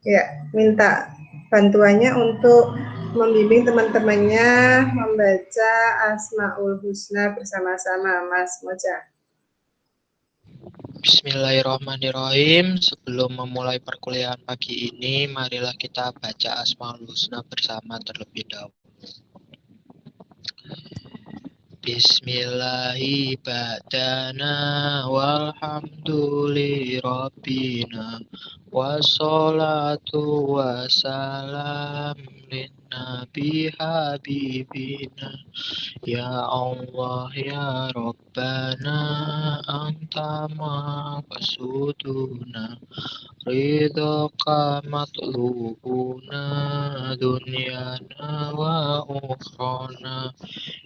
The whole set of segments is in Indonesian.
Ya, minta bantuannya untuk membimbing teman-temannya membaca Asmaul Husna bersama-sama, Mas Moja. Bismillahirrahmanirrahim. Sebelum memulai perkuliahan pagi ini, marilah kita baca Asmaul Husna bersama terlebih dahulu. Bismillahi ba'dana walhamdulillirabbina wassalatu wassalam linnabi habibina ya Allah ya Rabbana anta maqsuduna ridhaka matlubuna dunyana wa ukhrana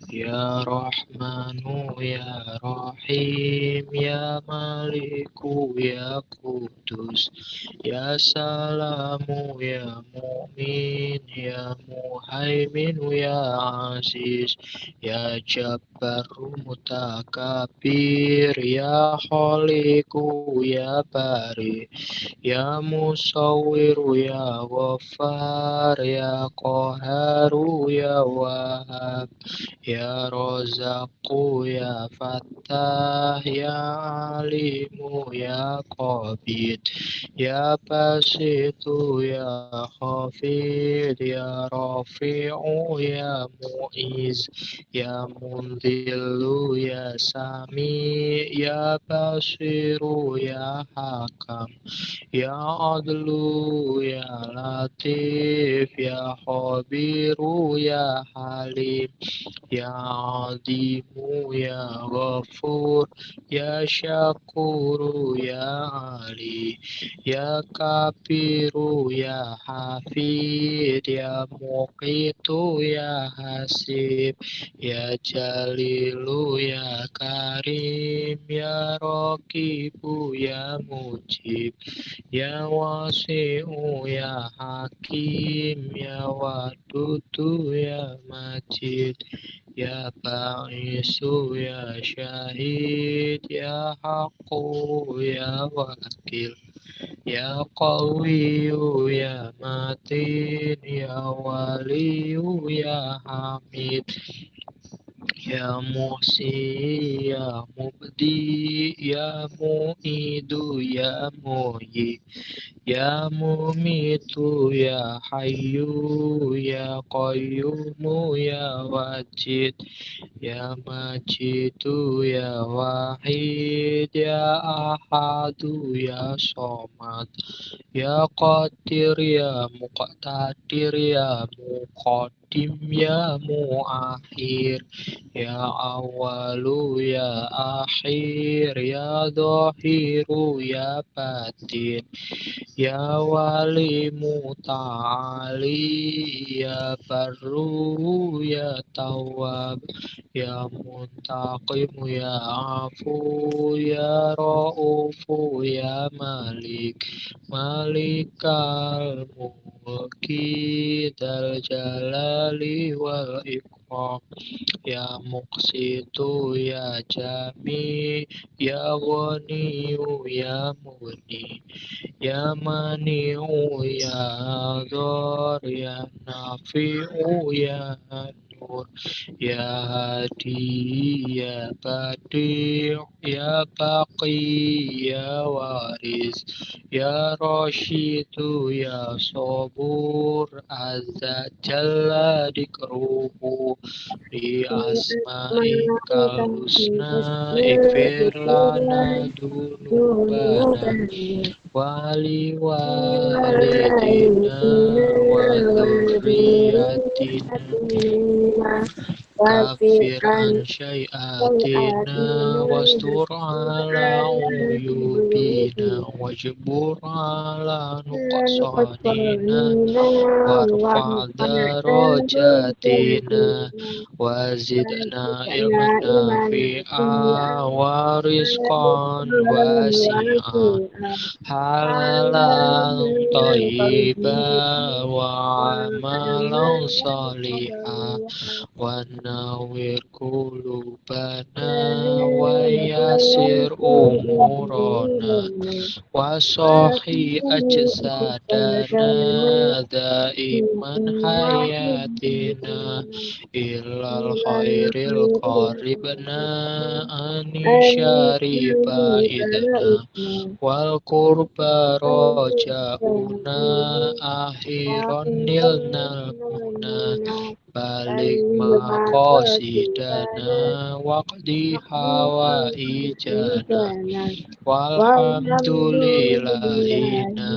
ya Rahmanu ya Rahim ya Maliku ya Kudus ya Salamu ya Mu'min ya Muhaimin ya Aziz ya Jabbaru Mutakabir ya Khaliku ya Bari ya Musawwiru ya Ghaffar ya Qaharu ya Wahhab ya Razaqu ya Fattah ya Alimu ya Qabid ya Basitu ya Khafid ya Rafi'u ya Mu'iz ya Mundhillu ya Sami ya Basiru ya Hakam ya Adlu ya Latif ya Khabiru ya Halim ya Azimu ya Ghafur ya Syakuru ya Ali ya Kabiru ya Hafid ya Muqitu ya Hasib ya Jalilu ya Karim ya Raqibu ya Mujib ya Wasi'u ya Hakim ya Wadudu ya Majid ya Ba'isu ya Syahid ya Haqqu ya Wakil ya Qawiyu ya Matin ya Waliyu ya Hamid ya Muhsi ya Mubdi ya Mu'idu ya Muhyi ya Mumitu ya Hayyu ya Qayyumu ya Wajid ya Majidu ya Wahid ya Ahadu ya Somad ya Qadir ya Muqtadir ya Muqaddim ya Muakhir ya Awalu ya Akhir ya Zahiru ya Batin ya Wali Muta'ali ya Barru ya Tawwab ya Muntaqim ya Afu ya Ra'ufu ya Malik Malikal Mulki Dal Jalali wal Ikram ya Muqsitu ya Jami ya Ghaniyu ya Muni ya Mani'u ya Dhar ya Nafi'u ya Nur ya Hadi ya Badi ya Baqi ya Waris ya Rashidu ya Sabur Azza Jalla dikruhu bi asma'ikal husna ikfir lana dunubana wali walidina wa dzurriyyatina kafir an syai'atina wastur ala uyubina wajbur ala nuqsanina warfa darajatina wazidna ilman nafi'a wa rizqan wasi'a halalan thayyiban wa amalan صالحا ونور قلوبنا ويسر أمورنا وصحي أجسادنا دائما حياتنا إلى الخير القريبنا أن شريب إذنا والقرب رجاؤنا أخيرا نلنا المنى balik maqasidana waqdi hawaijana walhamdulillahina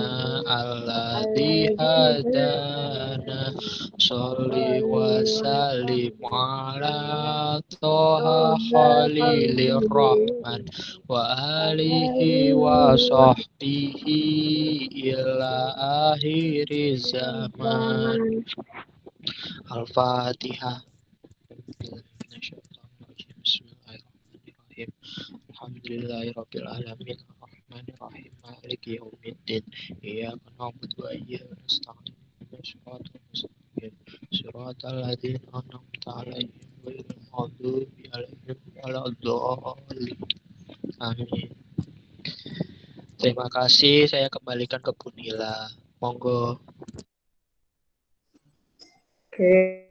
alladzi hadana sholli wa sallim ala toha khalilir rahman wa alihi wa sahbihi ila akhiri zaman. Al-Fatihah. Bismillahirrahmanirrahim. Alhamdulillahirabbil alamin. Arrahmanirrahim. Maliki yaumiddin. Iyyaka na'budu wa iyyaka nasta'in. Shiratal mustaqim. Shiratal ladzina an'amta 'alaihim ghairil maghdubi 'alaihim waladdallin. Amin. Terima kasih. Saya kembalikan ke Bu Nila. Monggo. Oke,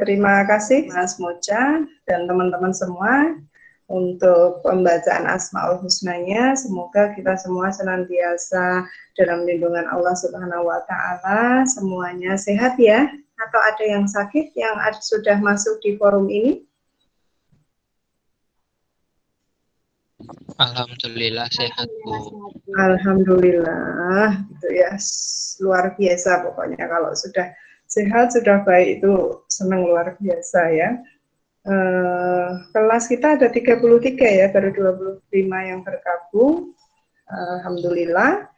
terima kasih Mas Mocha dan teman-teman semua untuk pembacaan Asmaul Husnanya. Semoga kita semua senantiasa dalam lindungan Allah Subhanahu wa Ta'ala. Semuanya sehat ya? Atau ada yang sakit yang sudah masuk di forum ini? Alhamdulillah sehat Bu. Alhamdulillah, gitu ya, luar biasa pokoknya kalau sudah sehat, sudah baik itu senang luar biasa ya. Kelas kita ada 33 ya, baru 25 yang bergabung. Alhamdulillah.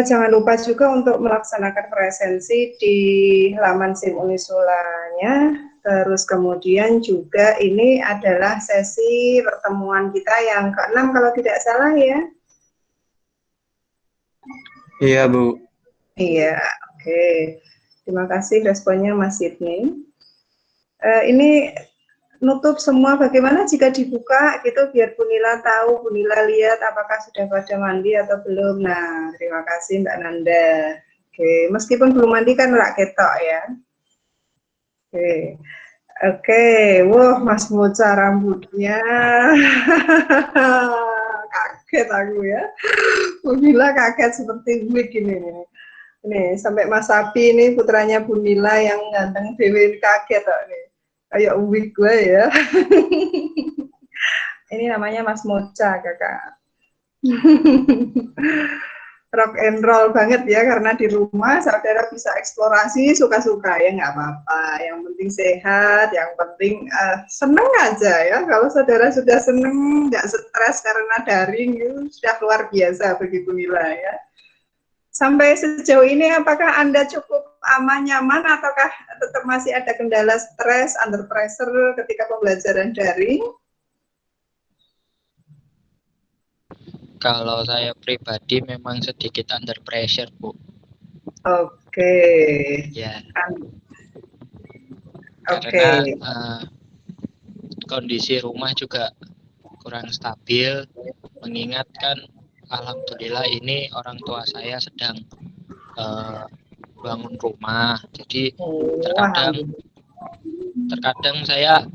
Jangan lupa juga untuk melaksanakan presensi di halaman SIM Unisulanya. Terus kemudian juga ini adalah sesi pertemuan kita yang ke-6 kalau tidak salah ya. Iya Bu. Iya, oke. Terima kasih responnya Mas Sidney. Ini nutup semua, bagaimana jika dibuka gitu biar Bu Nila tahu, Bu Nila lihat apakah sudah pada mandi atau belum. Nah, terima kasih Mbak Nanda. Oke, meskipun belum mandi kan rak ketok ya. Oke, wah Mas Mocha rambutnya kaget aku ya. Bu Nila kaget seperti wig ini nih. Nih sampai Mas Sapi ini putranya Bu Nila yang ganteng dewe kaget kok nih. Kayak wig gue ya. Ini namanya Mas Mocha kakak. Rock and roll banget ya, karena di rumah saudara bisa eksplorasi suka-suka ya, nggak apa-apa, yang penting sehat, yang penting seneng aja ya. Kalau saudara sudah seneng, nggak stres karena daring itu sudah luar biasa bagi Bu Nila ya. Sampai sejauh ini apakah Anda cukup aman, nyaman, ataukah tetap masih ada kendala stres, under pressure ketika pembelajaran daring? Kalau saya pribadi memang sedikit under pressure, Bu. Oke. Ya. Oke. Karena kondisi rumah juga kurang stabil, mengingatkan alhamdulillah ini orang tua saya sedang bangun rumah. Jadi terkadang saya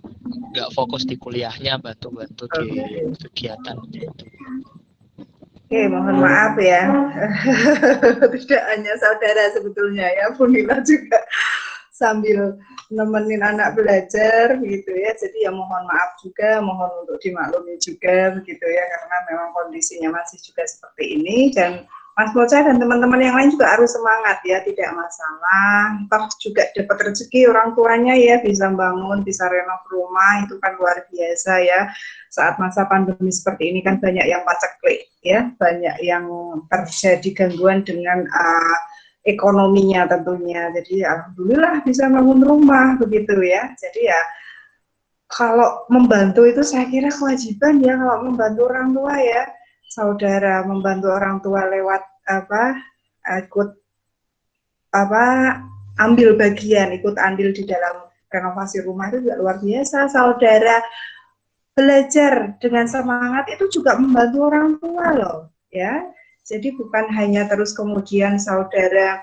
nggak fokus di kuliahnya, bantu-bantu di kegiatannya itu. Oke, mohon maaf ya. Tidak hanya saudara sebetulnya ya, Bu Nila juga sambil nemenin anak belajar gitu ya. Jadi ya mohon maaf juga, mohon untuk dimaklumi juga begitu ya, karena memang kondisinya masih juga seperti ini. Dan Mas Mocha dan teman-teman yang lain juga harus semangat ya, tidak masalah. Toh juga dapat rezeki orang tuanya ya, bisa bangun, bisa renov rumah, itu kan luar biasa ya. Saat masa pandemi seperti ini kan banyak yang paceklik ya, banyak yang terjadi gangguan dengan ekonominya tentunya. Jadi alhamdulillah bisa bangun rumah begitu ya. Jadi ya kalau membantu itu saya kira kewajiban ya, kalau membantu orang tua ya. Saudara membantu orang tua lewat ikut ambil bagian, ikut andil di dalam renovasi rumah itu juga luar biasa. Saudara belajar dengan semangat itu juga membantu orang tua loh, ya. Jadi bukan hanya terus kemudian saudara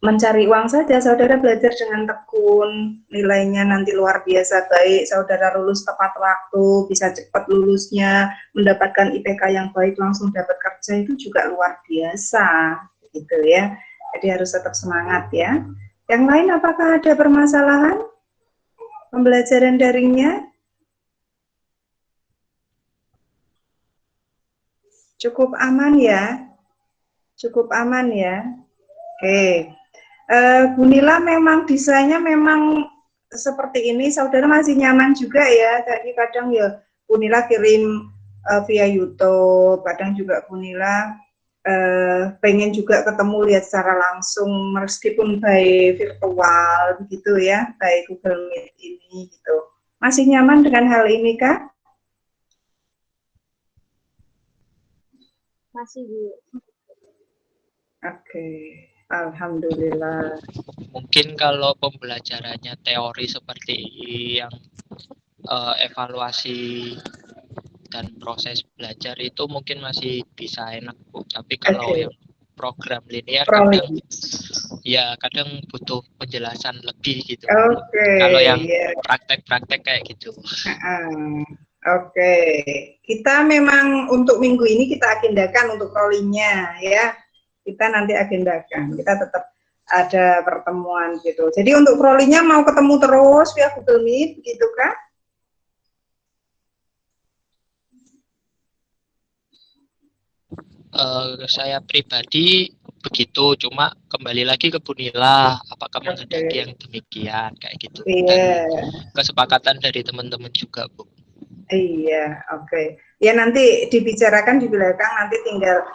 mencari uang saja, saudara belajar dengan tekun, nilainya nanti luar biasa baik, saudara lulus tepat waktu, bisa cepat lulusnya, mendapatkan IPK yang baik, langsung dapat kerja, itu juga luar biasa, gitu ya. Jadi harus tetap semangat ya. Yang lain apakah ada permasalahan pembelajaran daringnya? Cukup aman ya? Cukup aman ya? Oke. Bu Nila memang desainnya memang seperti ini, saudara masih nyaman juga ya. Jadi kadang ya Bu Nila kirim via YouTube, kadang juga Bu Nila pengen juga ketemu lihat secara langsung meskipun by virtual begitu ya, by Google Meet ini gitu. Masih nyaman dengan hal ini Kak? Masih Bu. Oke, alhamdulillah. Mungkin kalau pembelajarannya teori seperti yang evaluasi dan proses belajar itu mungkin masih bisa enak Bu. Tapi kalau yang program linear kadang kadang butuh penjelasan lebih gitu. Kalau yang praktek-praktek kayak gitu. Oke, kita memang untuk minggu ini kita agendakan untuk rollingnya ya. Kita nanti agendakan, kita tetap ada pertemuan gitu. Jadi untuk rollingnya mau ketemu terus via Google Meet gitu kan? Saya pribadi begitu, cuma kembali lagi ke Bu Nila, apakah menghendaki yang demikian kayak gitu. Dan kesepakatan dari teman-teman juga Bu. Iya, oke. Ya nanti dibicarakan di belakang, nanti tinggal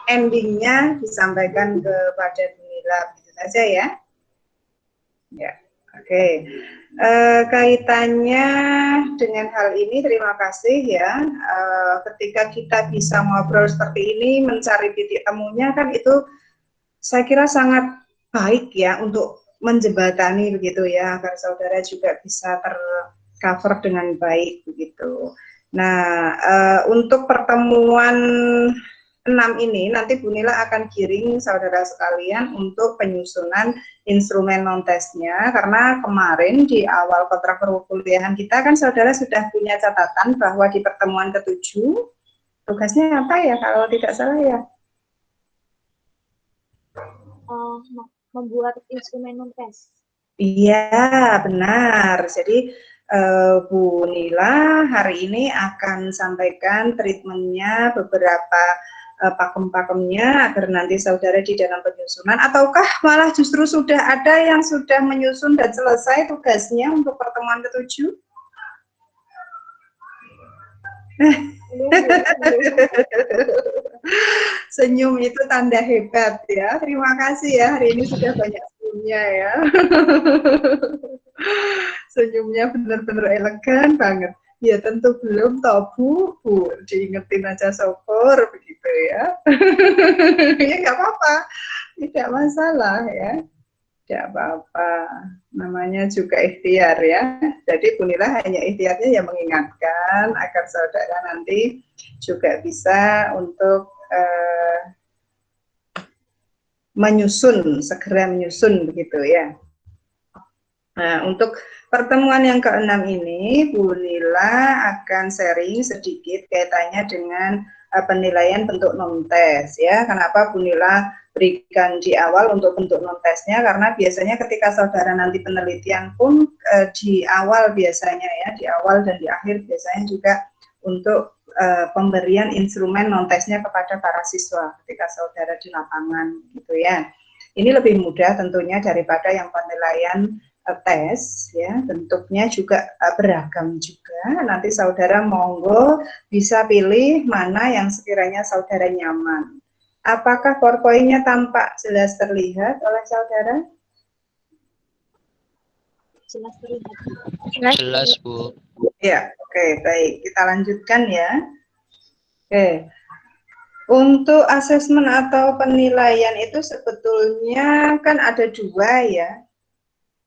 endingnya disampaikan kepada Bu Nila, gitu saja ya. Ya, oke. Kaitannya dengan hal ini, terima kasih ya. Ketika kita bisa ngobrol seperti ini, mencari titik temunya kan itu saya kira sangat baik ya untuk menjembatani begitu ya, agar saudara juga bisa tercover dengan baik begitu. Nah, untuk pertemuan 6 ini nanti Bu Nila akan kirim saudara sekalian untuk penyusunan instrumen non-tesnya, karena kemarin di awal kontrak perkuliahan kita kan saudara sudah punya catatan bahwa di pertemuan ke-7 tugasnya apa ya kalau tidak salah ya? Membuat instrumen non-tes. Iya, benar. Jadi Bu Nila hari ini akan sampaikan treatmentnya, beberapa pakem-pakemnya agar nanti saudara di dalam penyusunan, ataukah malah justru sudah ada yang sudah menyusun dan selesai tugasnya untuk pertemuan ke-7? Senyum itu tanda hebat ya. Terima kasih ya, hari ini sudah banyak senyumnya ya. Senyumnya benar-benar elegan banget. Ya tentu belum toh Bu, diingetin aja syukur begitu ya. Ya nggak apa-apa, tidak masalah ya. Tidak apa-apa, namanya juga ikhtiar ya. Jadi Bu Nila hanya ikhtiarnya yang mengingatkan agar saudara nanti juga bisa untuk menyusun, segera menyusun begitu ya. Nah, untuk pertemuan yang ke-6 ini, Bu Nila akan sharing sedikit kaitannya dengan penilaian bentuk non-tes ya. Kenapa Bu Nila berikan di awal untuk bentuk non-tesnya? Karena biasanya ketika saudara nanti penelitian pun di awal biasanya ya, di awal dan di akhir biasanya juga untuk pemberian instrumen non-tesnya kepada para siswa ketika saudara di lapangan gitu ya. Ini lebih mudah tentunya daripada yang penilaian tes ya, bentuknya juga beragam juga. Nanti saudara monggo bisa pilih mana yang sekiranya saudara nyaman. Apakah PowerPoint-nya tampak jelas terlihat oleh saudara? Jelas terlihat. Jelas Bu. Ya, oke, baik. Kita lanjutkan ya. Oke. Untuk asesmen atau penilaian itu sebetulnya kan ada dua ya,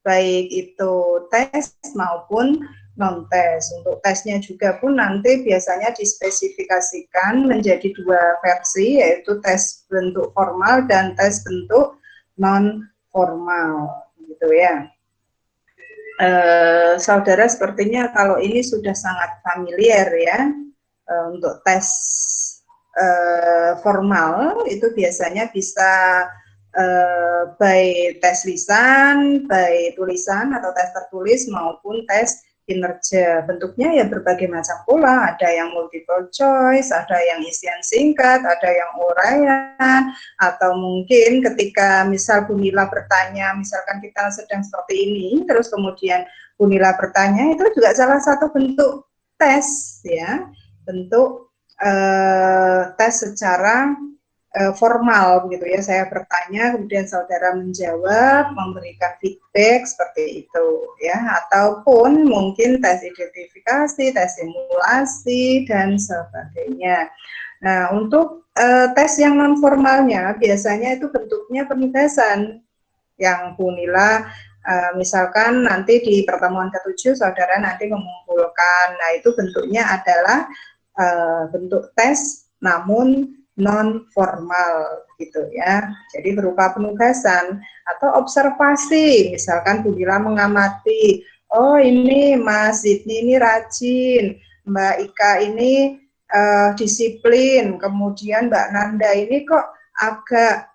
baik itu tes maupun non-tes. Untuk tesnya juga pun nanti biasanya dispesifikasikan menjadi dua versi, yaitu tes bentuk formal dan tes bentuk non-formal, gitu ya. Saudara sepertinya kalau ini sudah sangat familiar ya, untuk tes formal itu biasanya bisa by tes lisan, by tulisan atau tes tertulis maupun tes kinerja. Bentuknya ya berbagai macam pula, ada yang multiple choice, ada yang isian singkat, ada yang uraian, atau mungkin ketika misal Bu Nila bertanya, misalkan kita sedang seperti ini, terus kemudian Bu Nila bertanya, itu juga salah satu bentuk tes ya, bentuk tes secara formal begitu ya. Saya bertanya kemudian saudara menjawab, memberikan feedback seperti itu ya, ataupun mungkin tes identifikasi, tes simulasi dan sebagainya. Nah, untuk tes yang non formalnya biasanya itu bentuknya penugasan yang Bu Nila misalkan nanti di pertemuan ke-7 saudara nanti mengumpulkan. Nah, itu bentuknya adalah bentuk tes namun non formal gitu ya. Jadi berupa penugasan atau observasi. Misalkan Bu Nila mengamati, oh ini Mas Sidney ini rajin, Mbak Ika ini disiplin, kemudian Mbak Nanda ini kok agak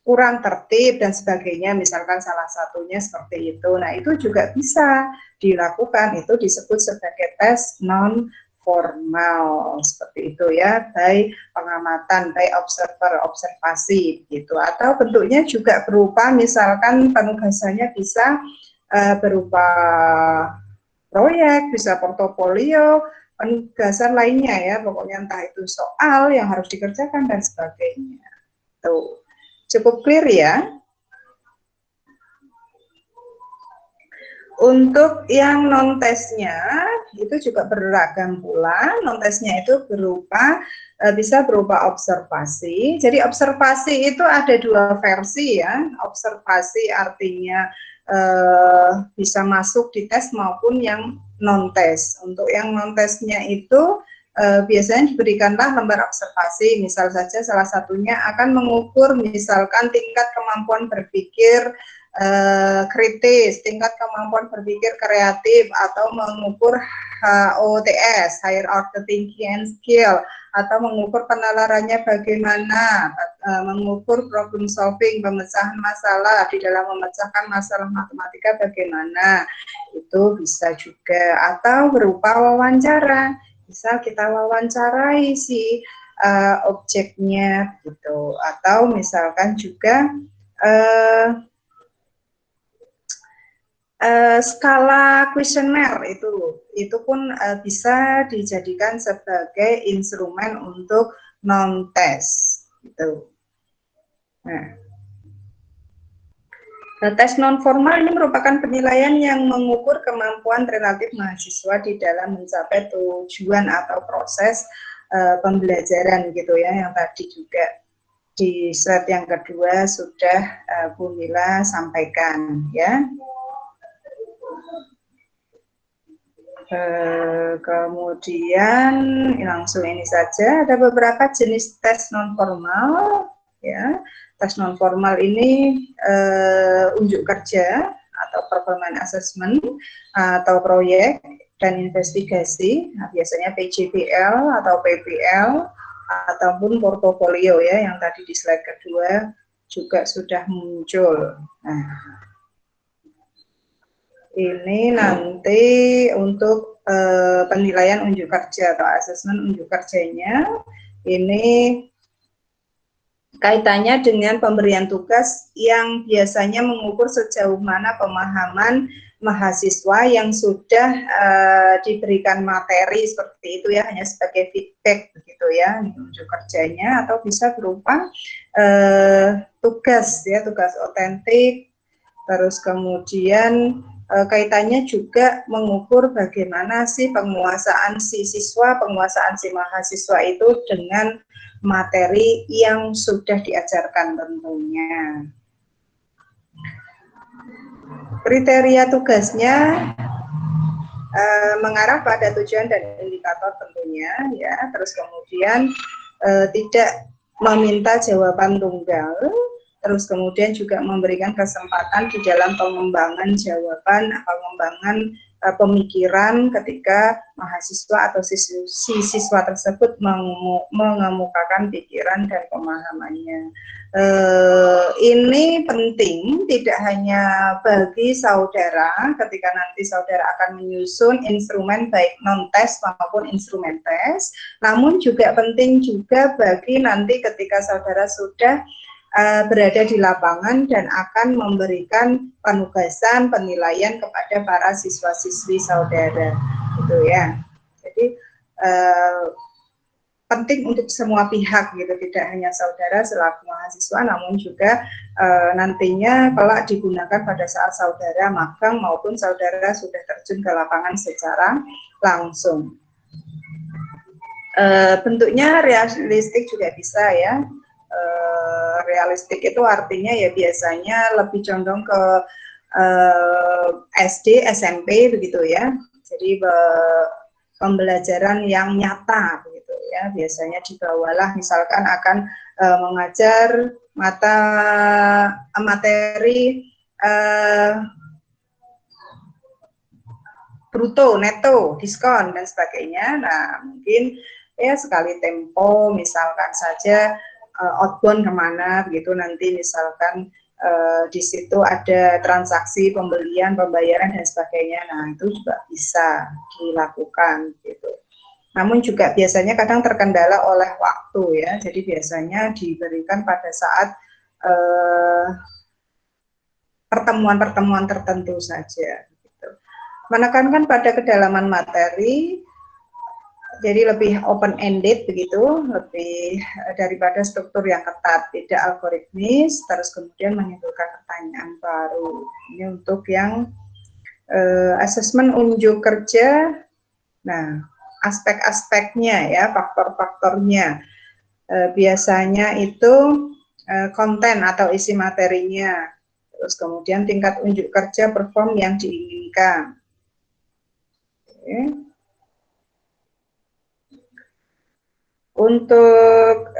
kurang tertib dan sebagainya, misalkan salah satunya seperti itu. Nah, itu juga bisa dilakukan, itu disebut sebagai tes non formal seperti itu ya, baik pengamatan, baik observasi gitu. Atau bentuknya juga berupa misalkan penugasannya bisa berupa proyek, bisa portofolio, penugasan lainnya ya, pokoknya entah itu soal yang harus dikerjakan dan sebagainya. Tuh. Cukup clear ya. Untuk yang non-tesnya itu juga beragam pula. Non-tesnya itu bisa berupa observasi. Jadi observasi itu ada dua versi ya. Observasi artinya bisa masuk di tes maupun yang non-tes. Untuk yang non-tesnya itu biasanya diberikanlah lembar observasi, misal saja salah satunya akan mengukur misalkan tingkat kemampuan berpikir kritis, tingkat kemampuan berpikir kreatif, atau mengukur HOTS, Higher Order Thinking and Skill, atau mengukur penalarannya bagaimana, mengukur problem solving, pemecahan masalah, di dalam memecahkan masalah matematika bagaimana, itu bisa juga, atau berupa wawancara. Bisa kita wawancarai si objeknya gitu, atau misalkan juga skala kuesioner itu pun bisa dijadikan sebagai instrumen untuk non-tes gitu. Nah, tes non formal ini merupakan penilaian yang mengukur kemampuan relatif mahasiswa di dalam mencapai tujuan atau proses pembelajaran gitu ya, yang tadi juga di slide yang kedua sudah Bu Nila sampaikan ya. Kemudian langsung ini saja, ada beberapa jenis tes non formal ya. Tes non formal ini unjuk kerja atau performance assessment atau proyek dan investigasi. Nah, biasanya PJPL atau PPL ataupun portofolio ya, yang tadi di slide kedua juga sudah muncul. Nah, ini nanti untuk penilaian unjuk kerja atau asesmen unjuk kerjanya, ini kaitannya dengan pemberian tugas yang biasanya mengukur sejauh mana pemahaman mahasiswa yang sudah diberikan materi seperti itu ya, hanya sebagai feedback begitu ya, unjuk kerjanya, atau bisa berupa tugas ya, tugas otentik, terus kemudian kaitannya juga mengukur bagaimana sih penguasaan si siswa, penguasaan si mahasiswa itu dengan materi yang sudah diajarkan tentunya. Kriteria tugasnya mengarah pada tujuan dan indikator tentunya, ya. Terus kemudian tidak meminta jawaban tunggal, terus kemudian juga memberikan kesempatan di dalam pengembangan jawaban, pengembangan pemikiran ketika mahasiswa atau siswa tersebut mengemukakan pikiran dan pemahamannya. Ini penting tidak hanya bagi saudara ketika nanti saudara akan menyusun instrumen baik non-tes maupun instrumen tes, namun juga penting juga bagi nanti ketika saudara sudah berada di lapangan dan akan memberikan penugasan, penilaian kepada para siswa-siswi saudara, gitu ya. Jadi penting untuk semua pihak, gitu, tidak hanya saudara selaku mahasiswa, namun juga nantinya kelak digunakan pada saat saudara magang maupun saudara sudah terjun ke lapangan secara langsung. Bentuknya realistik juga bisa, ya. Realistik itu artinya ya biasanya lebih condong ke SD, SMP begitu ya. Jadi pembelajaran yang nyata begitu ya. Biasanya dibawalah misalkan akan mengajar materi bruto, neto, diskon dan sebagainya. Nah, mungkin ya sekali tempo misalkan saja outbound kemana begitu, nanti misalkan di situ ada transaksi pembelian, pembayaran dan sebagainya. Nah, itu juga bisa dilakukan gitu. Namun juga biasanya kadang terkendala oleh waktu ya. Jadi biasanya diberikan pada saat pertemuan-pertemuan tertentu saja gitu. Menekankan pada kedalaman materi, jadi lebih open-ended begitu, lebih daripada struktur yang ketat, tidak algoritmis, terus kemudian menimbulkan pertanyaan baru. Ini untuk yang asesmen unjuk kerja. Nah, aspek-aspeknya ya, faktor-faktornya. Biasanya itu konten atau isi materinya, terus kemudian tingkat unjuk kerja perform yang diinginkan. Oke. Untuk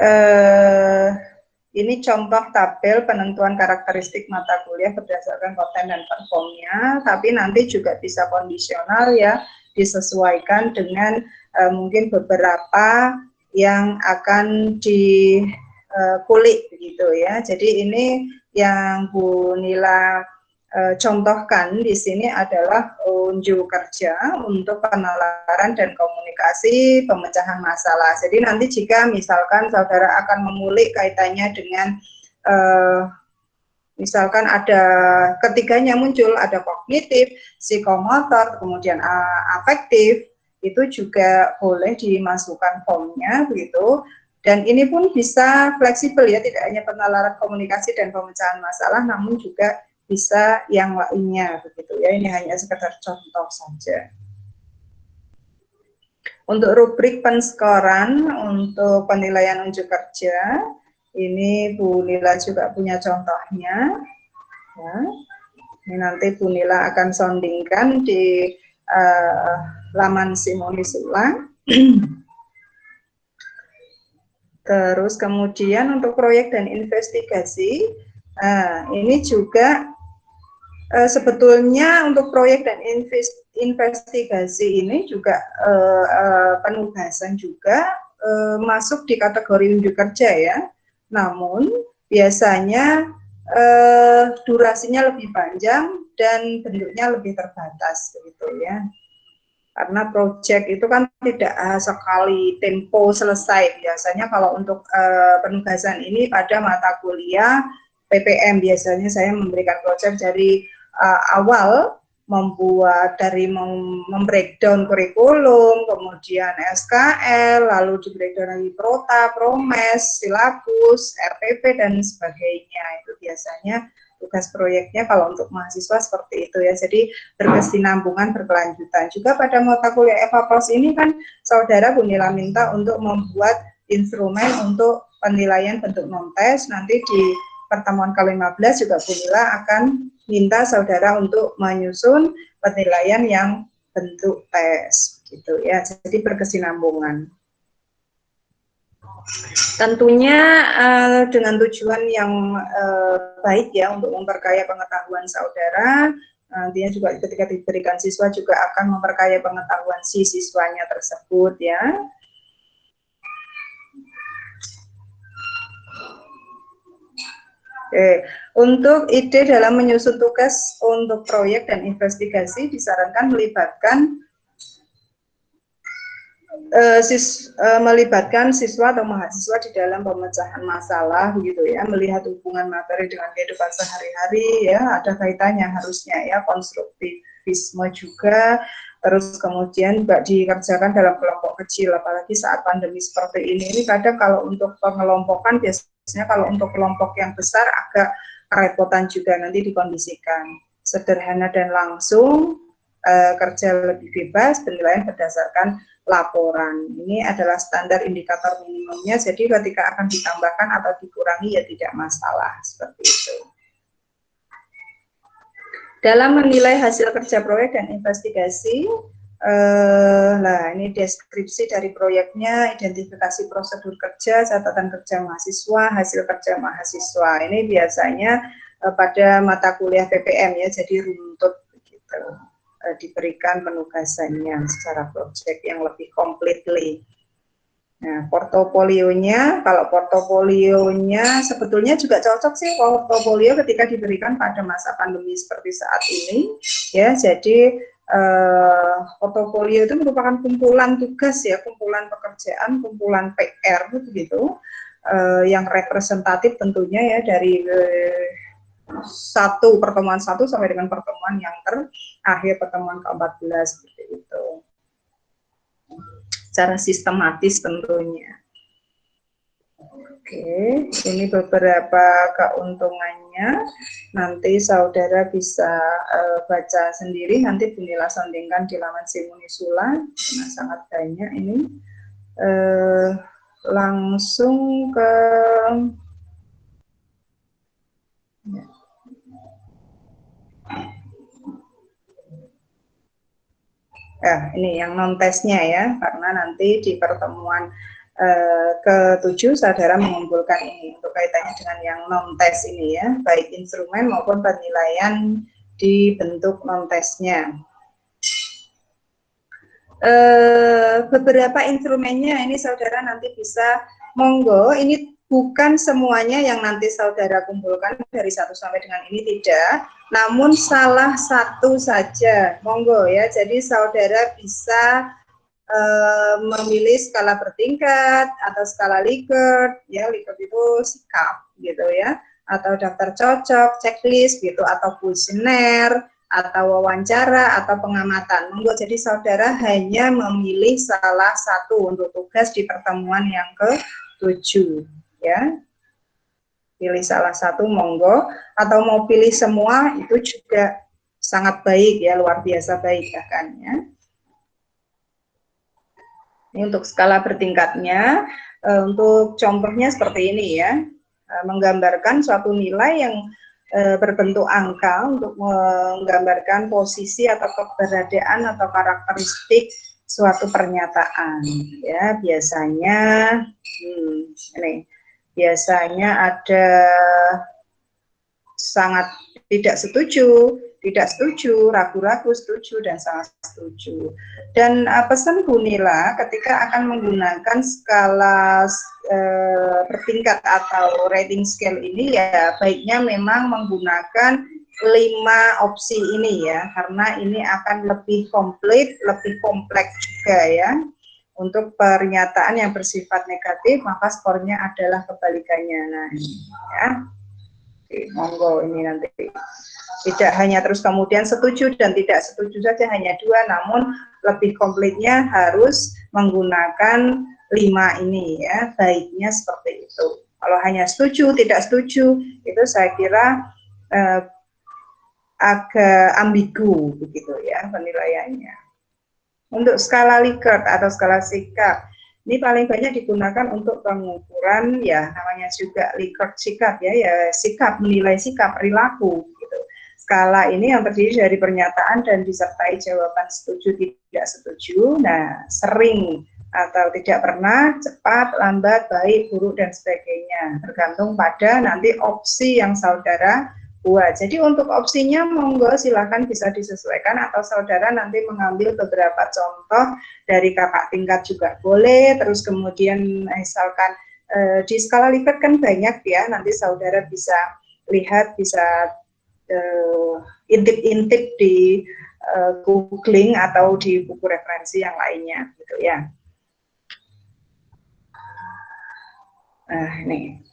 ini contoh tabel penentuan karakteristik mata kuliah berdasarkan konten dan performnya, tapi nanti juga bisa kondisional ya, disesuaikan dengan mungkin beberapa yang akan dikulik begitu ya. Jadi ini yang Bu Nila contohkan di sini adalah unjuk kerja untuk penalaran dan komunikasi pemecahan masalah. Jadi nanti jika misalkan saudara akan mengulik kaitannya dengan misalkan ada ketiganya muncul, ada kognitif, psikomotor, kemudian afektif, itu juga boleh dimasukkan formnya begitu. Dan ini pun bisa fleksibel ya, tidak hanya penalaran komunikasi dan pemecahan masalah, namun juga bisa yang lainnya begitu ya. Ini hanya sekedar contoh saja. Untuk rubrik penskoran untuk penilaian unjuk kerja, ini Bu Nila juga punya contohnya. Ya. Ini nanti Bu Nila akan soundingkan di laman Simoni Sulang. Terus kemudian untuk proyek dan investigasi, ini juga sebetulnya untuk proyek dan investigasi ini juga penugasan juga masuk di kategori unjuk kerja ya. Namun biasanya durasinya lebih panjang dan bentuknya lebih terbatas begitu ya. Karena proyek itu kan tidak sekali tempo selesai. Biasanya kalau untuk penugasan ini pada mata kuliah PPM biasanya saya memberikan proyek dari awal membuat dari membreakdown kurikulum, kemudian SKL, lalu di breakdown lagi Prota, Promes, Silabus, RPP dan sebagainya. Itu biasanya tugas proyeknya kalau untuk mahasiswa seperti itu ya. Jadi berkesinambungan, berkelanjutan. Juga pada mata kuliah Eva Plus ini kan saudara Bu Nila minta untuk membuat instrumen untuk penilaian bentuk non-tes. Nanti di pertemuan ke-15 juga Bu Nila akan minta saudara untuk menyusun penilaian yang bentuk tes gitu ya. Jadi berkesinambungan. Tentunya dengan tujuan yang baik ya untuk memperkaya pengetahuan saudara. Nantinya juga ketika diberikan siswa juga akan memperkaya pengetahuan si siswanya tersebut ya. Oke, untuk ide dalam menyusun tugas untuk proyek dan investigasi disarankan melibatkan melibatkan siswa atau mahasiswa di dalam pemecahan masalah gitu ya, melihat hubungan materi dengan kehidupan sehari-hari ya, ada kaitannya harusnya ya, konstruktivisme juga, terus kemudian juga dikerjakan dalam kelompok kecil, apalagi saat pandemi seperti ini kadang kalau untuk pengelompokan biasanya kalau untuk kelompok yang besar agak kerepotan juga, nanti dikondisikan sederhana dan langsung, kerja lebih bebas, penilaian berdasarkan laporan. Ini adalah standar indikator minimumnya, jadi ketika akan ditambahkan atau dikurangi ya tidak masalah, seperti itu. Dalam menilai hasil kerja proyek dan investigasi, nah ini deskripsi dari proyeknya, identifikasi prosedur kerja, catatan kerja mahasiswa, hasil kerja mahasiswa. Ini biasanya pada mata kuliah PPM ya, jadi runtut begitu. Diberikan penugasannya secara proyek yang lebih completely. Nah, portofolionya, kalau portofolionya sebetulnya juga cocok sih portofolio ketika diberikan pada masa pandemi seperti saat ini, ya. Jadi portofolio itu merupakan kumpulan tugas ya, kumpulan pekerjaan, kumpulan PR begitu, yang representatif tentunya ya dari pertemuan 1 sampai dengan pertemuan yang terakhir, pertemuan ke-14 seperti itu. Secara sistematis tentunya. Oke, ini beberapa keuntungannya. Nanti saudara bisa baca sendiri, nanti Bu Nila sondingkan di laman Simunisula, nah, sangat banyak ini. Langsung ke ini yang non-tesnya ya, karena nanti di pertemuan ke-7 saudara mengumpulkan ini untuk kaitannya dengan yang non-tes ini ya, baik instrumen maupun penilaian di bentuk non-tesnya. Beberapa instrumennya ini saudara nanti bisa monggo, ini bukan semuanya yang nanti saudara kumpulkan dari 1 sampai dengan ini tidak, namun salah satu saja monggo ya. Jadi saudara bisa memilih skala bertingkat atau skala Likert ya, Likert itu sikap gitu ya, atau daftar cocok, checklist gitu, atau kuesioner atau wawancara atau pengamatan. Monggo, jadi saudara hanya memilih salah satu untuk tugas di pertemuan yang ke-7 ya. Pilih salah satu monggo, atau mau pilih semua itu juga sangat baik ya, luar biasa baik bahkan ya. Ini untuk skala bertingkatnya, untuk contohnya seperti ini ya, menggambarkan suatu nilai yang berbentuk angka untuk menggambarkan posisi atau keberadaan atau karakteristik suatu pernyataan ya. Biasanya ini biasanya ada sangat tidak setuju, ragu-ragu, setuju, dan sangat setuju. Dan pesan Bu Nila ketika akan menggunakan skala bertingkat atau rating scale ini ya, baiknya memang menggunakan 5 opsi ini ya, karena ini akan lebih komplit, lebih kompleks juga ya. Untuk pernyataan yang bersifat negatif, maka skornya adalah kebalikannya. Nah, ini ya. Oke, monggo ini nanti tidak hanya terus kemudian setuju dan tidak setuju saja hanya 2, namun lebih komplitnya harus menggunakan 5 ini ya, baiknya seperti itu. Kalau hanya setuju, tidak setuju, itu saya kira agak ambigu begitu ya penilaiannya. Untuk skala Likert atau skala sikap, ini paling banyak digunakan untuk pengukuran ya namanya juga Likert sikap ya, sikap, menilai sikap, perilaku gitu. Skala ini yang terdiri dari pernyataan dan disertai jawaban setuju tidak setuju. Nah, sering atau tidak pernah, cepat, lambat, baik, buruk dan sebagainya. Tergantung pada nanti opsi yang saudara buat. Jadi untuk opsinya monggo silakan bisa disesuaikan atau saudara nanti mengambil beberapa contoh dari kakak tingkat juga boleh. Terus kemudian misalkan di skala Likert kan banyak ya, nanti saudara bisa lihat, bisa intip-intip di googling atau di buku referensi yang lainnya gitu ya. Nah ini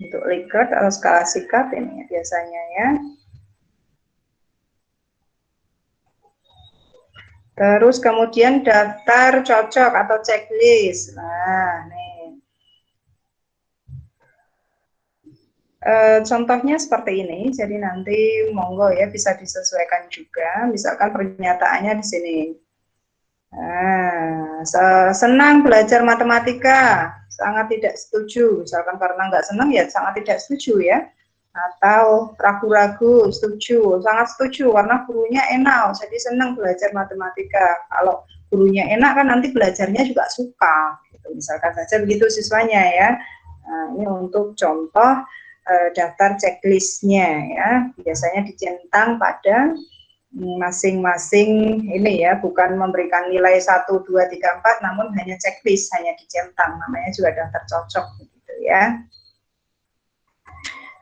untuk Likert atau skala sikap ini biasanya ya. Terus kemudian daftar cocok atau checklist. Nah, nih. Contohnya seperti ini. Jadi nanti monggo ya bisa disesuaikan juga. Misalkan pernyataannya di sini. Nah, senang belajar matematika, sangat tidak setuju. Misalkan karena nggak senang ya sangat tidak setuju ya. Atau ragu-ragu, setuju, sangat setuju karena gurunya enak, jadi senang belajar matematika. Kalau gurunya enak kan nanti belajarnya juga suka, gitu. Misalkan saja begitu siswanya ya. Nah, ini untuk contoh daftar checklistnya ya, biasanya dicentang pada masing-masing ini ya, bukan memberikan nilai 1, 2, 3, 4, namun hanya checklist, hanya dicentang, namanya juga daftar cocok gitu ya.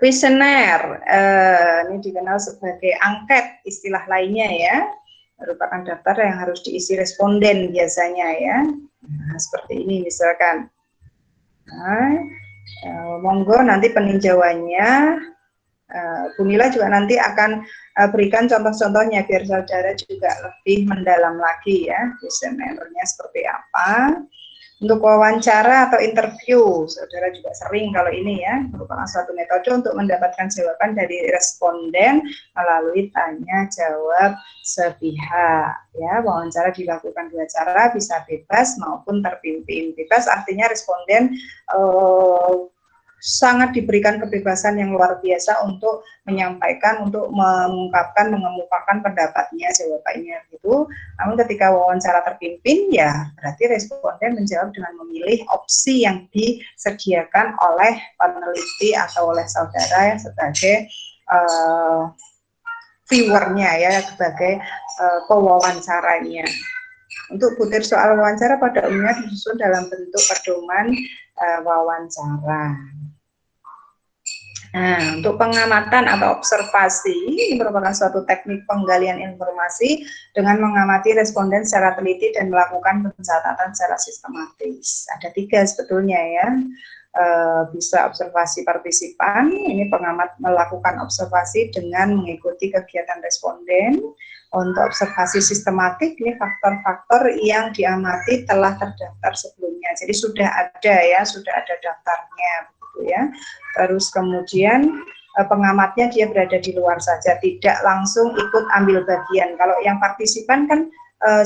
Kuesioner, ini dikenal sebagai angket istilah lainnya ya, merupakan daftar yang harus diisi responden biasanya ya. Nah, seperti ini misalkan. Nah, monggo nanti peninjauannya Bu Nila juga nanti akan berikan contoh-contohnya biar saudara juga lebih mendalam lagi ya, kuesionernya seperti apa. Untuk wawancara atau interview, saudara juga sering kalau ini ya, merupakan suatu metode untuk mendapatkan jawaban dari responden melalui tanya jawab sepihak. Ya, wawancara dilakukan 2 cara, bisa bebas maupun terpimpin. Bebas artinya responden sangat diberikan kebebasan yang luar biasa untuk menyampaikan, untuk mengungkapkan, mengemukakan pendapatnya, jawabannya gitu. Namun ketika wawancara terpimpin ya berarti responden menjawab dengan memilih opsi yang disediakan oleh peneliti atau oleh saudara sebagai viewernya ya, sebagai pewawancaranya. Untuk butir soal wawancara pada umumnya disusun dalam bentuk pedoman wawancara. Nah, untuk pengamatan atau observasi, ini merupakan suatu teknik penggalian informasi dengan mengamati responden secara teliti dan melakukan pencatatan secara sistematis. Ada 3 sebetulnya ya, bisa observasi partisipan, ini pengamat melakukan observasi dengan mengikuti kegiatan responden. Untuk observasi sistematik, ini faktor-faktor yang diamati telah terdaftar sebelumnya, jadi sudah ada ya, sudah ada daftarnya gitu ya. Terus kemudian pengamatnya dia berada di luar saja, tidak langsung ikut ambil bagian. Kalau yang partisipan kan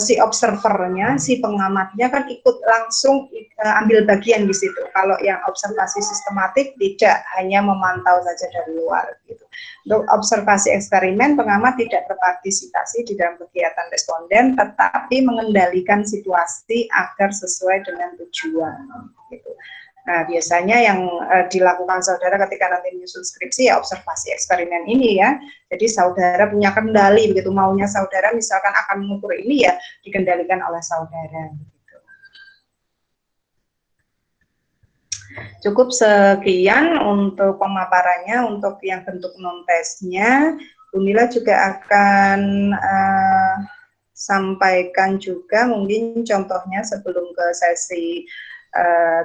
si observernya, si pengamatnya kan ikut langsung ambil bagian di situ. Kalau yang observasi sistematik tidak, hanya memantau saja dari luar gitu. Untuk observasi eksperimen, pengamat tidak berpartisipasi di dalam kegiatan responden, tetapi mengendalikan situasi agar sesuai dengan tujuan gitu. Nah, biasanya yang dilakukan saudara ketika nanti menyusun skripsi ya observasi eksperimen ini ya. Jadi saudara punya kendali begitu, maunya saudara misalkan akan mengukur ini ya dikendalikan oleh saudara. Gitu. Cukup sekian untuk pemaparannya. Untuk yang bentuk non-tesnya, Bu Nila juga akan sampaikan juga mungkin contohnya sebelum ke sesi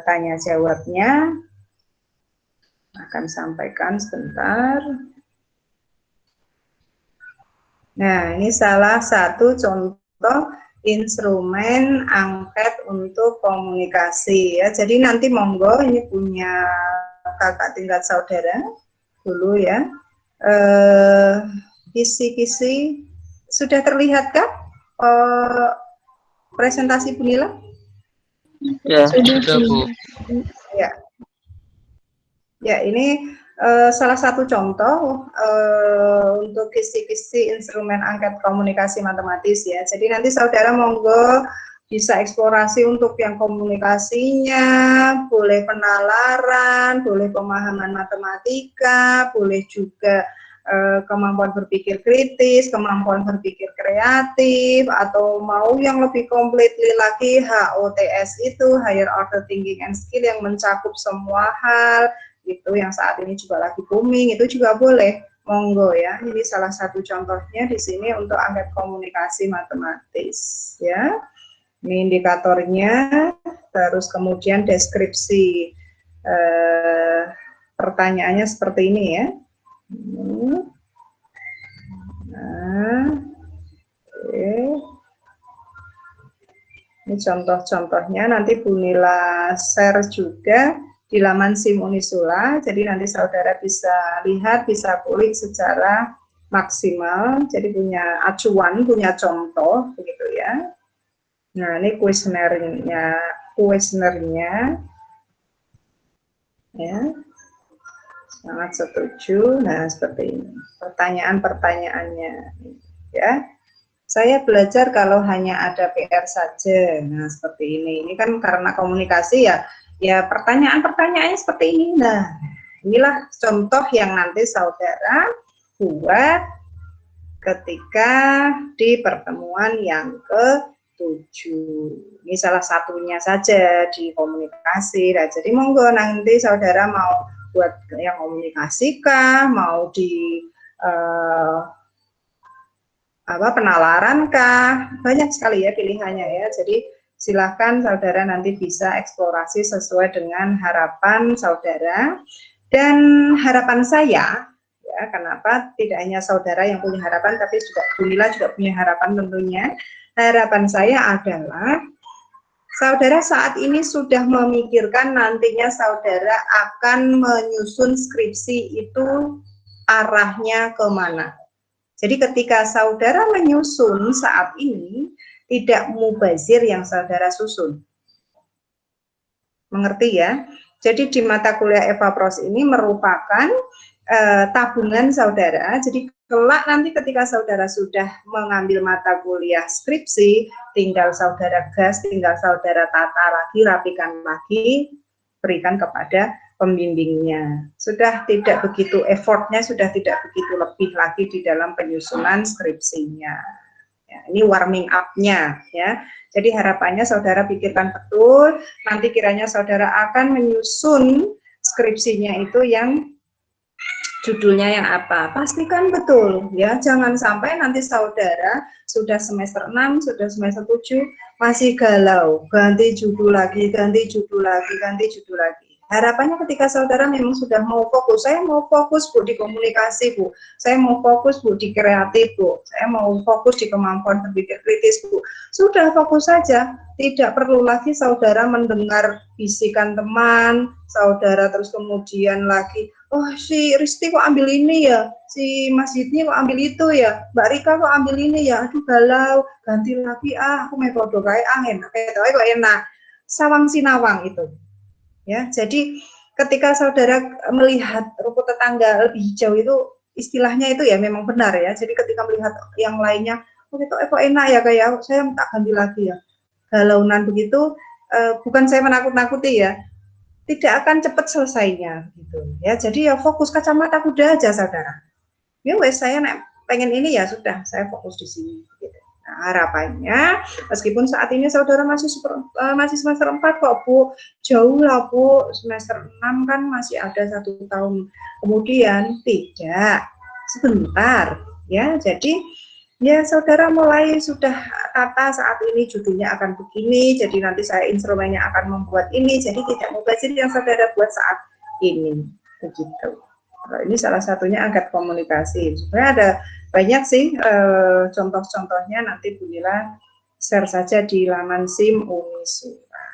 tanya jawabnya. akan sampaikan sebentar. Nah, ini salah satu contoh instrumen angket untuk komunikasi ya. Jadi nanti monggo ini punya kakak tingkat saudara dulu ya. Kisi-kisi sudah terlihatkah presentasi Bu Nila? Ya, sudah Bu. Ya. Ya, ini salah satu contoh untuk kisi-kisi instrumen angket komunikasi matematis ya. Jadi nanti saudara monggo bisa eksplorasi untuk yang komunikasinya, boleh penalaran, boleh pemahaman matematika, boleh juga kemampuan berpikir kritis, kemampuan berpikir kreatif, atau mau yang lebih completely lagi HOTS itu, Higher Order Thinking and Skill, yang mencakup semua hal, itu yang saat ini juga lagi booming, itu juga boleh, monggo ya. Ini salah satu contohnya di sini untuk angket komunikasi matematis ya. Ini indikatornya, terus kemudian deskripsi pertanyaannya seperti ini ya. Nah, oke. Ini contoh-contohnya, nanti Bu Nila share juga di laman SIM Unisula, jadi nanti saudara bisa lihat, bisa kulik secara maksimal, jadi punya acuan, punya contoh, begitu ya. Nah, ini kuesionernya, ya, sangat setuju. Nah, seperti ini, pertanyaan-pertanyaannya, ya. Saya belajar kalau hanya ada PR saja. Nah, seperti ini kan karena komunikasi ya. Ya, pertanyaan-pertanyaannya seperti ini. Nah, inilah contoh yang nanti saudara buat ketika di pertemuan yang ke-7. Ini salah satunya saja di komunikasi. Nah, jadi monggo nanti saudara mau buat yang komunikasi kah, mau di penalaran kah, banyak sekali ya pilihannya ya. Jadi silahkan saudara nanti bisa eksplorasi sesuai dengan harapan saudara. Dan harapan saya ya, kenapa tidak hanya saudara yang punya harapan, tapi juga Bu Nila juga punya harapan tentunya. Harapan saya adalah saudara saat ini sudah memikirkan nantinya saudara akan menyusun skripsi itu arahnya kemana. Jadi ketika saudara menyusun saat ini, tidak mubazir yang saudara susun. Mengerti ya? Jadi di mata kuliah Eva Pros ini merupakan tabungan saudara. Jadi kelak nanti ketika saudara sudah mengambil mata kuliah skripsi, tinggal saudara gas, tinggal saudara tata lagi, rapikan lagi, berikan kepada pembimbingnya. Sudah tidak begitu effortnya, sudah tidak begitu lebih lagi di dalam penyusunan skripsinya. Ya, ini warming up-nya ya. Jadi harapannya saudara pikirkan betul, nanti kiranya saudara akan menyusun skripsinya itu yang judulnya yang apa. Pastikan betul ya, jangan sampai nanti saudara sudah semester 6, sudah semester 7 masih galau, ganti judul lagi, ganti judul lagi, ganti judul lagi. Harapannya ketika saudara memang sudah mau fokus, saya mau fokus Bu di komunikasi Bu, saya mau fokus Bu di kreatif Bu, saya mau fokus di kemampuan berpikir kritis Bu, sudah fokus saja, tidak perlu lagi saudara mendengar bisikan teman, saudara terus kemudian lagi, oh si Risti kok ambil ini ya, si Mas Yidni kok ambil itu ya, Mbak Rika kok ambil ini ya, aduh galau, ganti lagi aku metode kayak angin, kayak kok enak, sawang sinawang itu. Ya, jadi ketika saudara melihat rumput tetangga lebih hijau itu istilahnya itu ya memang benar ya. Jadi ketika melihat yang lainnya, oh itu kok enak ya kayak saya tak ganti lagi ya. Galaunan begitu, bukan saya menakut-nakuti ya, tidak akan cepat selesainya gitu ya. Jadi ya fokus kacamata kuda aja saudara. Ya wes saya pengen ini ya sudah, saya fokus di sini gitu. Nah, harapannya meskipun saat ini saudara masih semester 4 kok Bu, jauh lah Bu, semester 6 kan masih ada 1 tahun kemudian, tidak, sebentar ya. Jadi ya saudara mulai sudah tata saat ini judulnya akan begini, jadi nanti saya instrumennya akan membuat ini, jadi tidak mubazir yang saudara buat saat ini begitu. Ini salah satunya angkat komunikasi. Sebenarnya ada banyak sih contoh-contohnya, nanti Bu Nila share saja di laman SIM Unisura.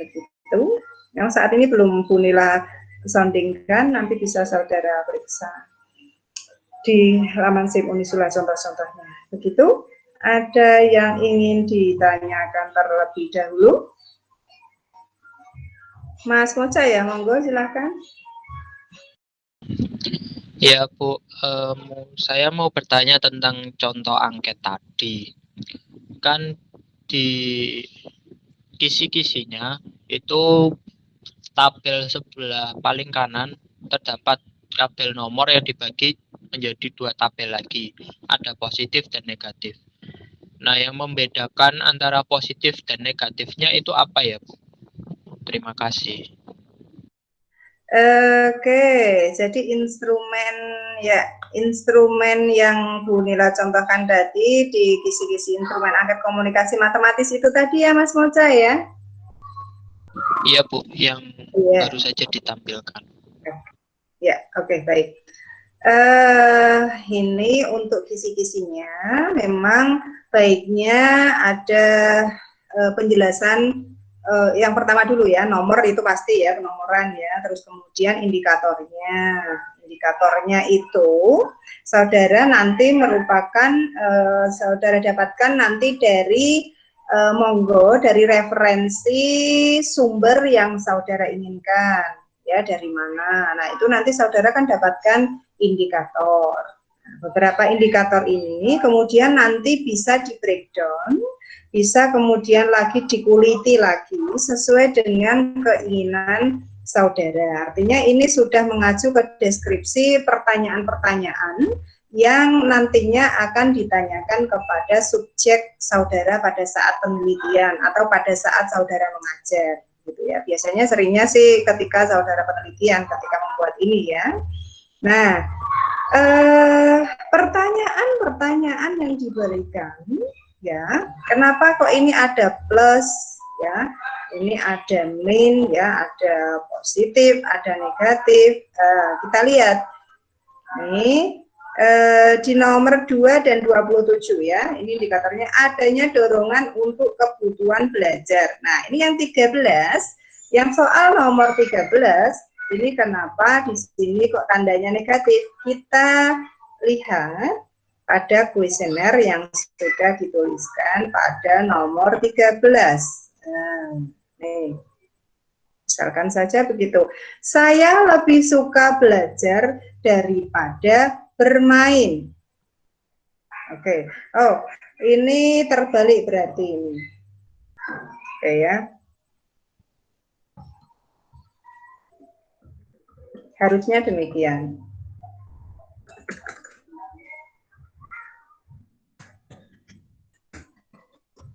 Begitu. Yang saat ini belum Bu Nila soundingkan, nanti bisa saudara periksa di laman SIM Unisura contoh-contohnya. Begitu. Ada yang ingin ditanyakan terlebih dahulu? Mas Moca ya, monggo silahkan. Ya Bu, saya mau bertanya tentang contoh angket tadi. Kan di kisi-kisinya itu tabel sebelah paling kanan terdapat tabel nomor yang dibagi menjadi 2 tabel lagi. Ada positif dan negatif. Nah, yang membedakan antara positif dan negatifnya itu apa ya, Bu? Terima kasih. Oke, jadi instrumen yang Bu Nila contohkan tadi di kisi-kisi instrumen angket komunikasi matematis itu tadi ya Mas Moca ya? Iya Bu, yang baru saja ditampilkan. Ya, oke, baik. Ini untuk kisi-kisinya memang baiknya ada penjelasan. Yang pertama dulu ya, nomor itu pasti ya, penomoran ya, terus kemudian indikatornya. Indikatornya itu saudara nanti merupakan saudara dapatkan nanti dari monggo dari referensi sumber yang saudara inginkan ya, dari mana. Nah, itu nanti saudara kan dapatkan indikator. Nah, beberapa indikator ini kemudian nanti bisa di breakdown, bisa kemudian lagi dikuliti lagi sesuai dengan keinginan saudara. Artinya ini sudah mengacu ke deskripsi pertanyaan-pertanyaan yang nantinya akan ditanyakan kepada subjek saudara pada saat penelitian atau pada saat saudara mengajar, gitu ya. Biasanya seringnya sih ketika saudara penelitian, ketika membuat ini ya. Nah, pertanyaan-pertanyaan yang diberikan ya, kenapa kok ini ada plus ya, ini ada min ya, ada positif, ada negatif. Kita lihat nih di nomor 2 dan 27 ya, ini indikatornya adanya dorongan untuk kebutuhan belajar. Nah, ini yang 13, yang soal nomor 13 ini kenapa di sini kok tandanya negatif? Kita lihat pada kuesioner yang sudah dituliskan pada nomor 13. Nah, nih. Misalkan saja begitu. Saya lebih suka belajar daripada bermain. Oke. Oh, ini terbalik berarti ini. Oke ya. Harusnya demikian.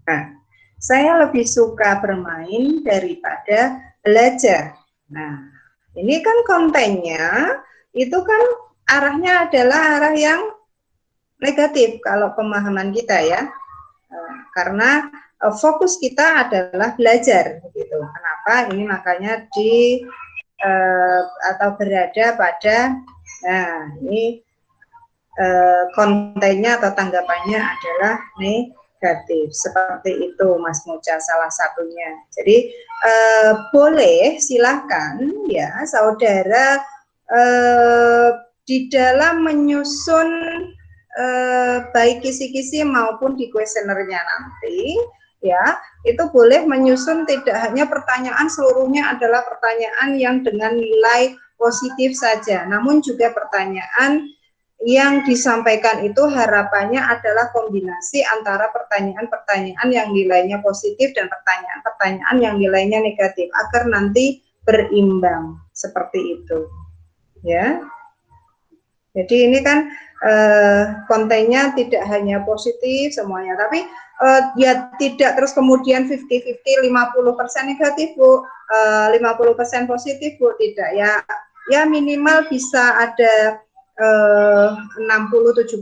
Nah, saya lebih suka bermain daripada belajar. Nah, ini kan kontennya itu kan arahnya adalah arah yang negatif kalau pemahaman kita ya. Karena fokus kita adalah belajar gitu. Kenapa? Ini makanya di atau berada pada, nah ini kontennya atau tanggapannya adalah negatif, seperti itu Mas Moca salah satunya. Jadi boleh silahkan ya saudara di dalam menyusun baik kisi-kisi maupun di kuesionernya nanti ya, itu boleh menyusun tidak hanya pertanyaan seluruhnya adalah pertanyaan yang dengan nilai positif saja, namun juga pertanyaan yang disampaikan itu harapannya adalah kombinasi antara pertanyaan-pertanyaan yang nilainya positif dan pertanyaan-pertanyaan yang nilainya negatif agar nanti berimbang seperti itu ya. Jadi ini kan kontennya tidak hanya positif semuanya, tapi ya tidak terus kemudian 50-50, 50% negatif Bu, 50% positif Bu, tidak ya. Ya minimal bisa ada 60-70%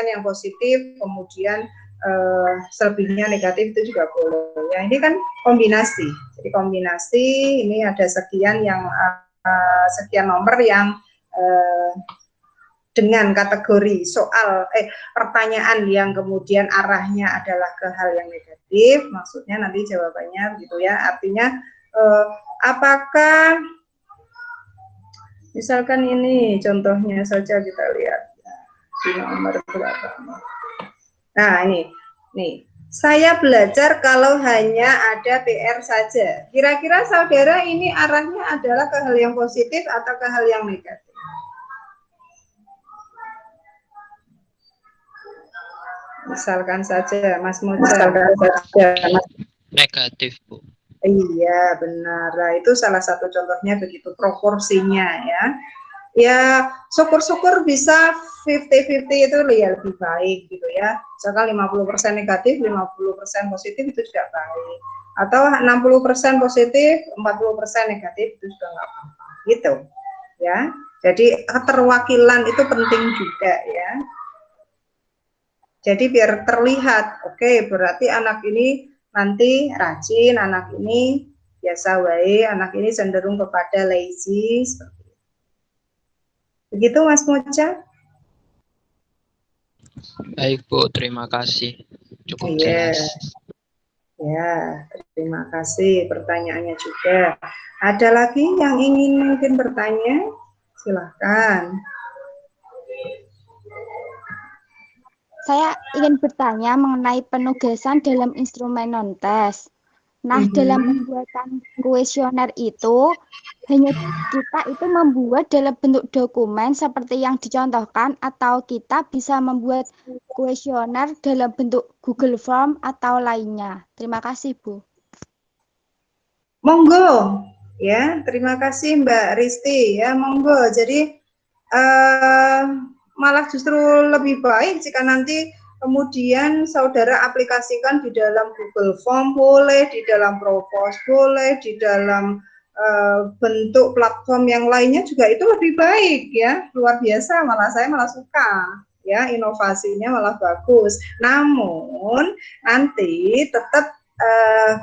yang positif, kemudian selebihnya negatif itu juga boleh. Ya ini kan kombinasi. Jadi kombinasi ini ada sekian yang sekian nomor yang dengan kategori soal pertanyaan yang kemudian arahnya adalah ke hal yang negatif, maksudnya nanti jawabannya gitu ya. Artinya apakah misalkan ini contohnya saja kita lihat di nomor berapa. Nah, ini nih. Saya belajar kalau hanya ada PR saja. Kira-kira saudara ini arahnya adalah ke hal yang positif atau ke hal yang negatif? Misalkan saja, Mas Moja. Negatif, Bu. Iya, benar. Nah, itu salah satu contohnya begitu proporsinya ya. Ya, syukur-syukur bisa 50-50 itu ya lebih baik gitu ya. Misalkan 50% negatif, 50% positif itu juga baik. Atau 60% positif, 40% negatif itu juga nggak apa-apa gitu ya. Jadi keterwakilan itu penting juga ya. Jadi biar terlihat, oke, berarti anak ini nanti rajin, anak ini biasa wae, anak ini cenderung kepada lazy, seperti itu. Begitu Mas Moja? Baik, Bu, terima kasih. Cukup Iya. jelas. Ya, terima kasih pertanyaannya juga. Ada lagi yang ingin mungkin bertanya? Silahkan. Saya ingin bertanya mengenai penugasan dalam instrumen non-tes. Nah, dalam pembuatan kuesioner itu, hanya kita itu membuat dalam bentuk dokumen seperti yang dicontohkan, atau kita bisa membuat kuesioner dalam bentuk Google Form atau lainnya. Terima kasih, Bu. Monggo, ya. Terima kasih Mbak Risti, ya. Monggo. Jadi malah justru lebih baik jika nanti kemudian saudara aplikasikan di dalam Google Form boleh, di dalam Propose boleh, di dalam bentuk platform yang lainnya juga itu lebih baik ya, luar biasa, malah saya malah suka ya, inovasinya malah bagus. Namun nanti tetap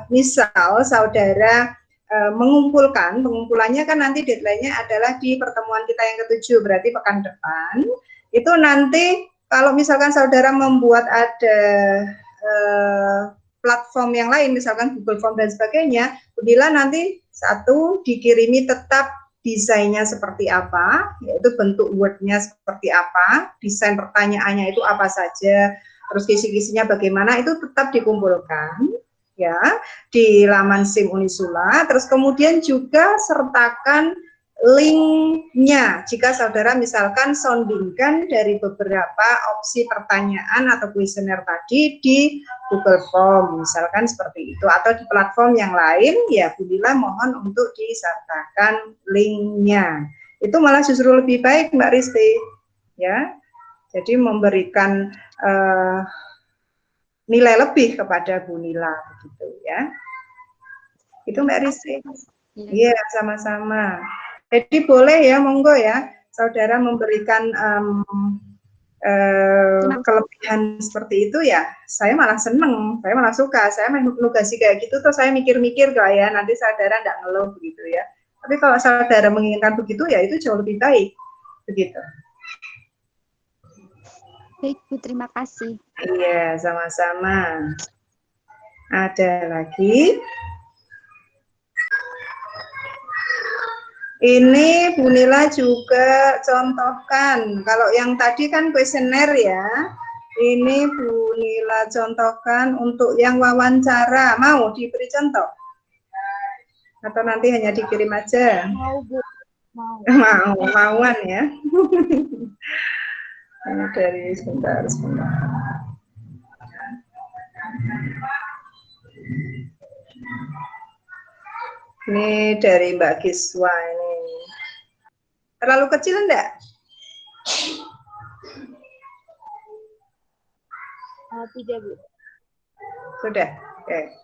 misal saudara pengumpulannya kan nanti deadline-nya adalah di pertemuan kita yang ke-7, berarti pekan depan. Itu nanti kalau misalkan saudara membuat ada platform yang lain, misalkan Google Form dan sebagainya, bila nanti satu dikirimi tetap desainnya seperti apa, yaitu bentuk Word-nya seperti apa, desain pertanyaannya itu apa saja, terus kisi-kisinya bagaimana, itu tetap dikumpulkan ya di laman SIM Unisula, terus kemudian juga sertakan linknya jika saudara misalkan soundingkan dari beberapa opsi pertanyaan atau kuesioner tadi di Google Form, misalkan seperti itu, atau di platform yang lain, ya Budila mohon untuk disertakan linknya. Itu malah justru lebih baik Mbak Risti, ya. Jadi memberikan nilai lebih kepada Bu Nila, begitu ya. Itu Mbak Risti. Iya, sama-sama. Jadi boleh ya, monggo ya, saudara memberikan kelebihan seperti itu ya. Saya malah seneng, saya malah suka. Saya menugasi kayak gitu, terus saya mikir-mikir gak ya, nanti saudara nggak ngeluh begitu ya. Tapi kalau saudara menginginkan begitu ya, itu jauh lebih baik, begitu. Baik, Bu, terima kasih. Iya, sama-sama. Ada lagi? Ini Bu Nila juga contohkan. Kalau yang tadi kan kuesioner ya. Ini Bu Nila contohkan untuk yang wawancara. Mau diberi contoh? Atau nanti hanya dikirim aja? Mau, Bu. Mau. Mauan ya. Ini dari sebentar. Ini dari Mbak Giswa ini. Terlalu kecil enggak? Tidak, Bu. Sudah. Oke.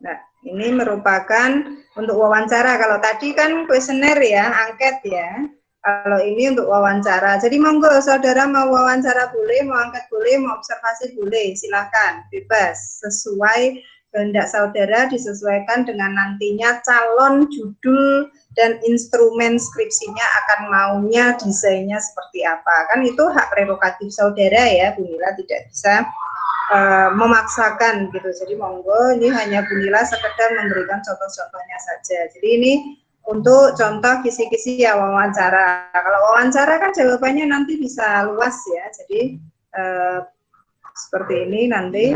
Nah, ini merupakan untuk wawancara. Kalau tadi kan kuesioner ya, angket ya. Kalau ini untuk wawancara. Jadi monggo saudara mau wawancara boleh, mau angket boleh, mau observasi boleh. Silakan, bebas sesuai kehendak saudara disesuaikan dengan nantinya calon judul dan instrumen skripsinya akan maunya desainnya seperti apa. Kan itu hak prerogatif saudara ya, Bu Nila tidak bisa memaksakan gitu. Jadi monggo, ini hanya Bu Nila sekedar memberikan contoh-contohnya saja. Jadi ini untuk contoh kisi-kisi ya wawancara. Kalau wawancara kan jawabannya nanti bisa luas ya. Jadi seperti ini nanti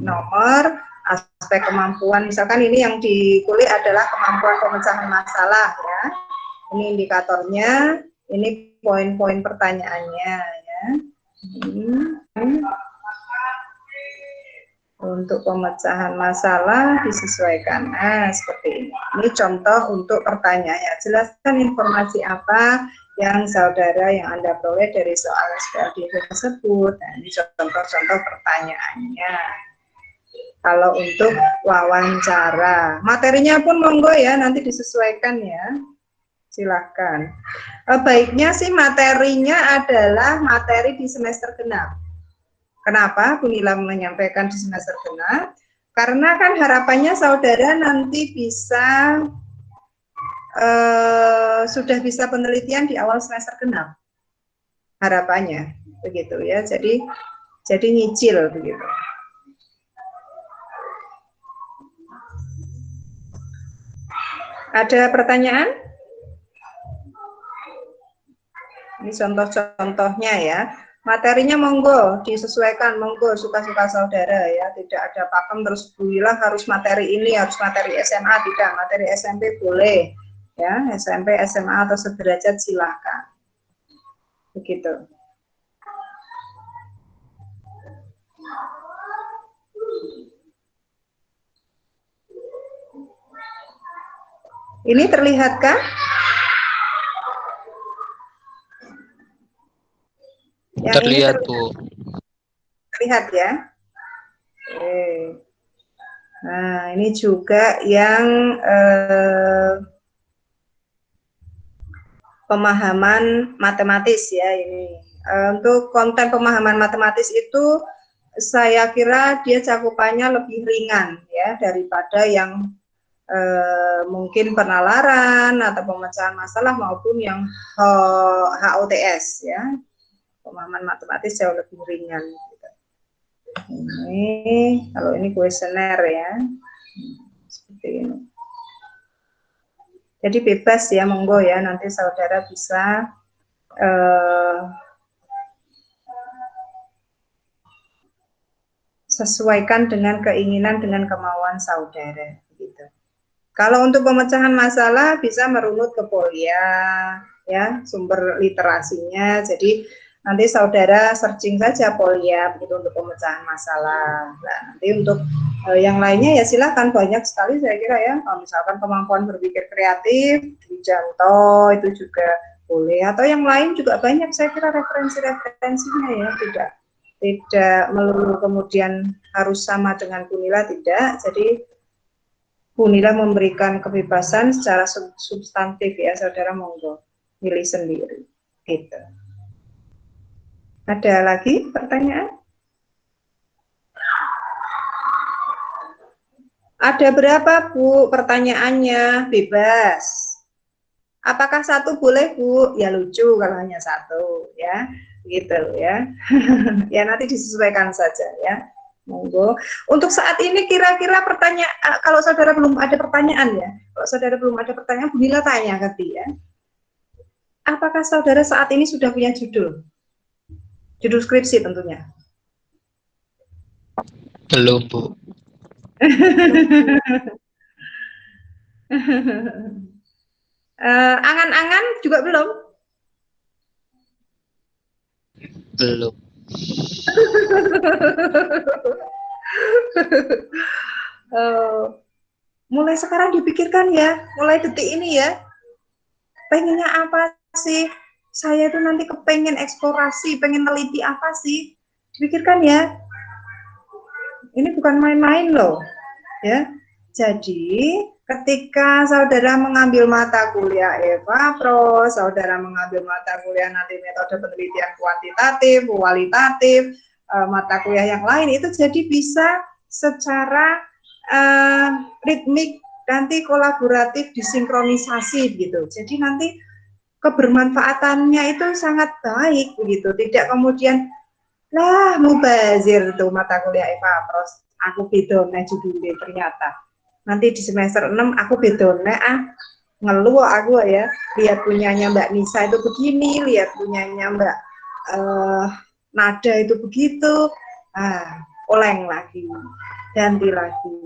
nomor aspek kemampuan, misalkan ini yang dikulik adalah kemampuan pemecahan masalah ya. Ini indikatornya, ini poin-poin pertanyaannya ya. Untuk pemecahan masalah disesuaikan. Nah, seperti ini. Ini contoh untuk pertanyaannya. Jelaskan informasi apa yang saudara yang Anda peroleh dari soal SPLD tersebut. Nah, ini contoh-contoh pertanyaannya. Kalau untuk wawancara, materinya pun monggo ya, nanti disesuaikan ya. Silahkan. Baiknya sih materinya adalah materi di semester genap. Kenapa Bu Nila menyampaikan di semester genap? Karena kan harapannya saudara nanti bisa sudah bisa penelitian di awal semester genap. Harapannya begitu ya. Jadi nyicil begitu. Ada pertanyaan? Ini contoh-contohnya ya. Materinya monggo disesuaikan, monggo suka-suka saudara ya. Tidak ada pakem terus Bu Nila harus materi ini, harus materi SMA, tidak. Materi SMP boleh ya, SMP, SMA atau sederajat silahkan. Begitu. Ini terlihatkah? Yang Terlihat, ini Bu. Terlihat ya. Oke. Nah, ini juga yang pemahaman matematis ya ini. Untuk konten pemahaman matematis itu saya kira dia cakupannya lebih ringan ya daripada yang mungkin penalaran atau pemecahan masalah maupun yang HOTS ya. Pemahaman matematis jauh lebih ringan. Gitu. Ini kalau ini kuesioner ya, seperti ini. Jadi bebas ya, monggo ya, nanti saudara bisa sesuaikan dengan keinginan, dengan kemauan saudara. Gitu. Kalau untuk pemecahan masalah bisa merunut ke Polia, ya sumber literasinya. Jadi nanti saudara searching saja Polia begitu untuk pemecahan masalah. Nah, nanti untuk yang lainnya ya silahkan, banyak sekali saya kira ya. Kalau misalkan kemampuan berpikir kreatif, Wijanto itu juga boleh. Atau yang lain juga banyak saya kira referensi-referensinya ya, tidak melulu kemudian harus sama dengan Bu Nila, tidak. Jadi Bu Nila memberikan kebebasan secara substantif ya, saudara monggo pilih sendiri. Gitu. Ada lagi pertanyaan? Ada berapa Bu pertanyaannya? Bebas. Apakah satu boleh Bu? Ya lucu kalau hanya satu ya, gitu ya. Ya nanti disesuaikan saja ya. Monggo. Untuk saat ini kira-kira pertanyaan, kalau saudara belum ada pertanyaan ya, kalau saudara belum ada pertanyaan, Bu Nila tanya nanti ya. Apakah saudara saat ini sudah punya judul? Judul skripsi tentunya. Belum, Bu. Angan-angan juga belum? Belum. Mulai sekarang dipikirkan ya, mulai detik ini ya. Pengennya apa sih? Saya itu nanti kepengen eksplorasi, pengen teliti apa sih? Dipikirkan ya. Ini bukan main-main loh, ya. Jadi ketika saudara mengambil mata kuliah Eva Pro, saudara mengambil mata kuliah nanti metode penelitian kuantitatif, kualitatif, mata kuliah yang lain itu jadi bisa secara ritmik, nanti kolaboratif, disinkronisasi gitu. Jadi nanti kebermanfaatannya itu sangat baik begitu. Tidak kemudian lah mubazir tuh mata kuliah Eva terus aku bedone judulnya ternyata. Nanti di semester 6 aku bedone ngeluh aku ya, lihat punyanya Mbak Nisa itu begini, lihat punyanya Mbak Nada itu begitu, oleng lagi, ganti lagi.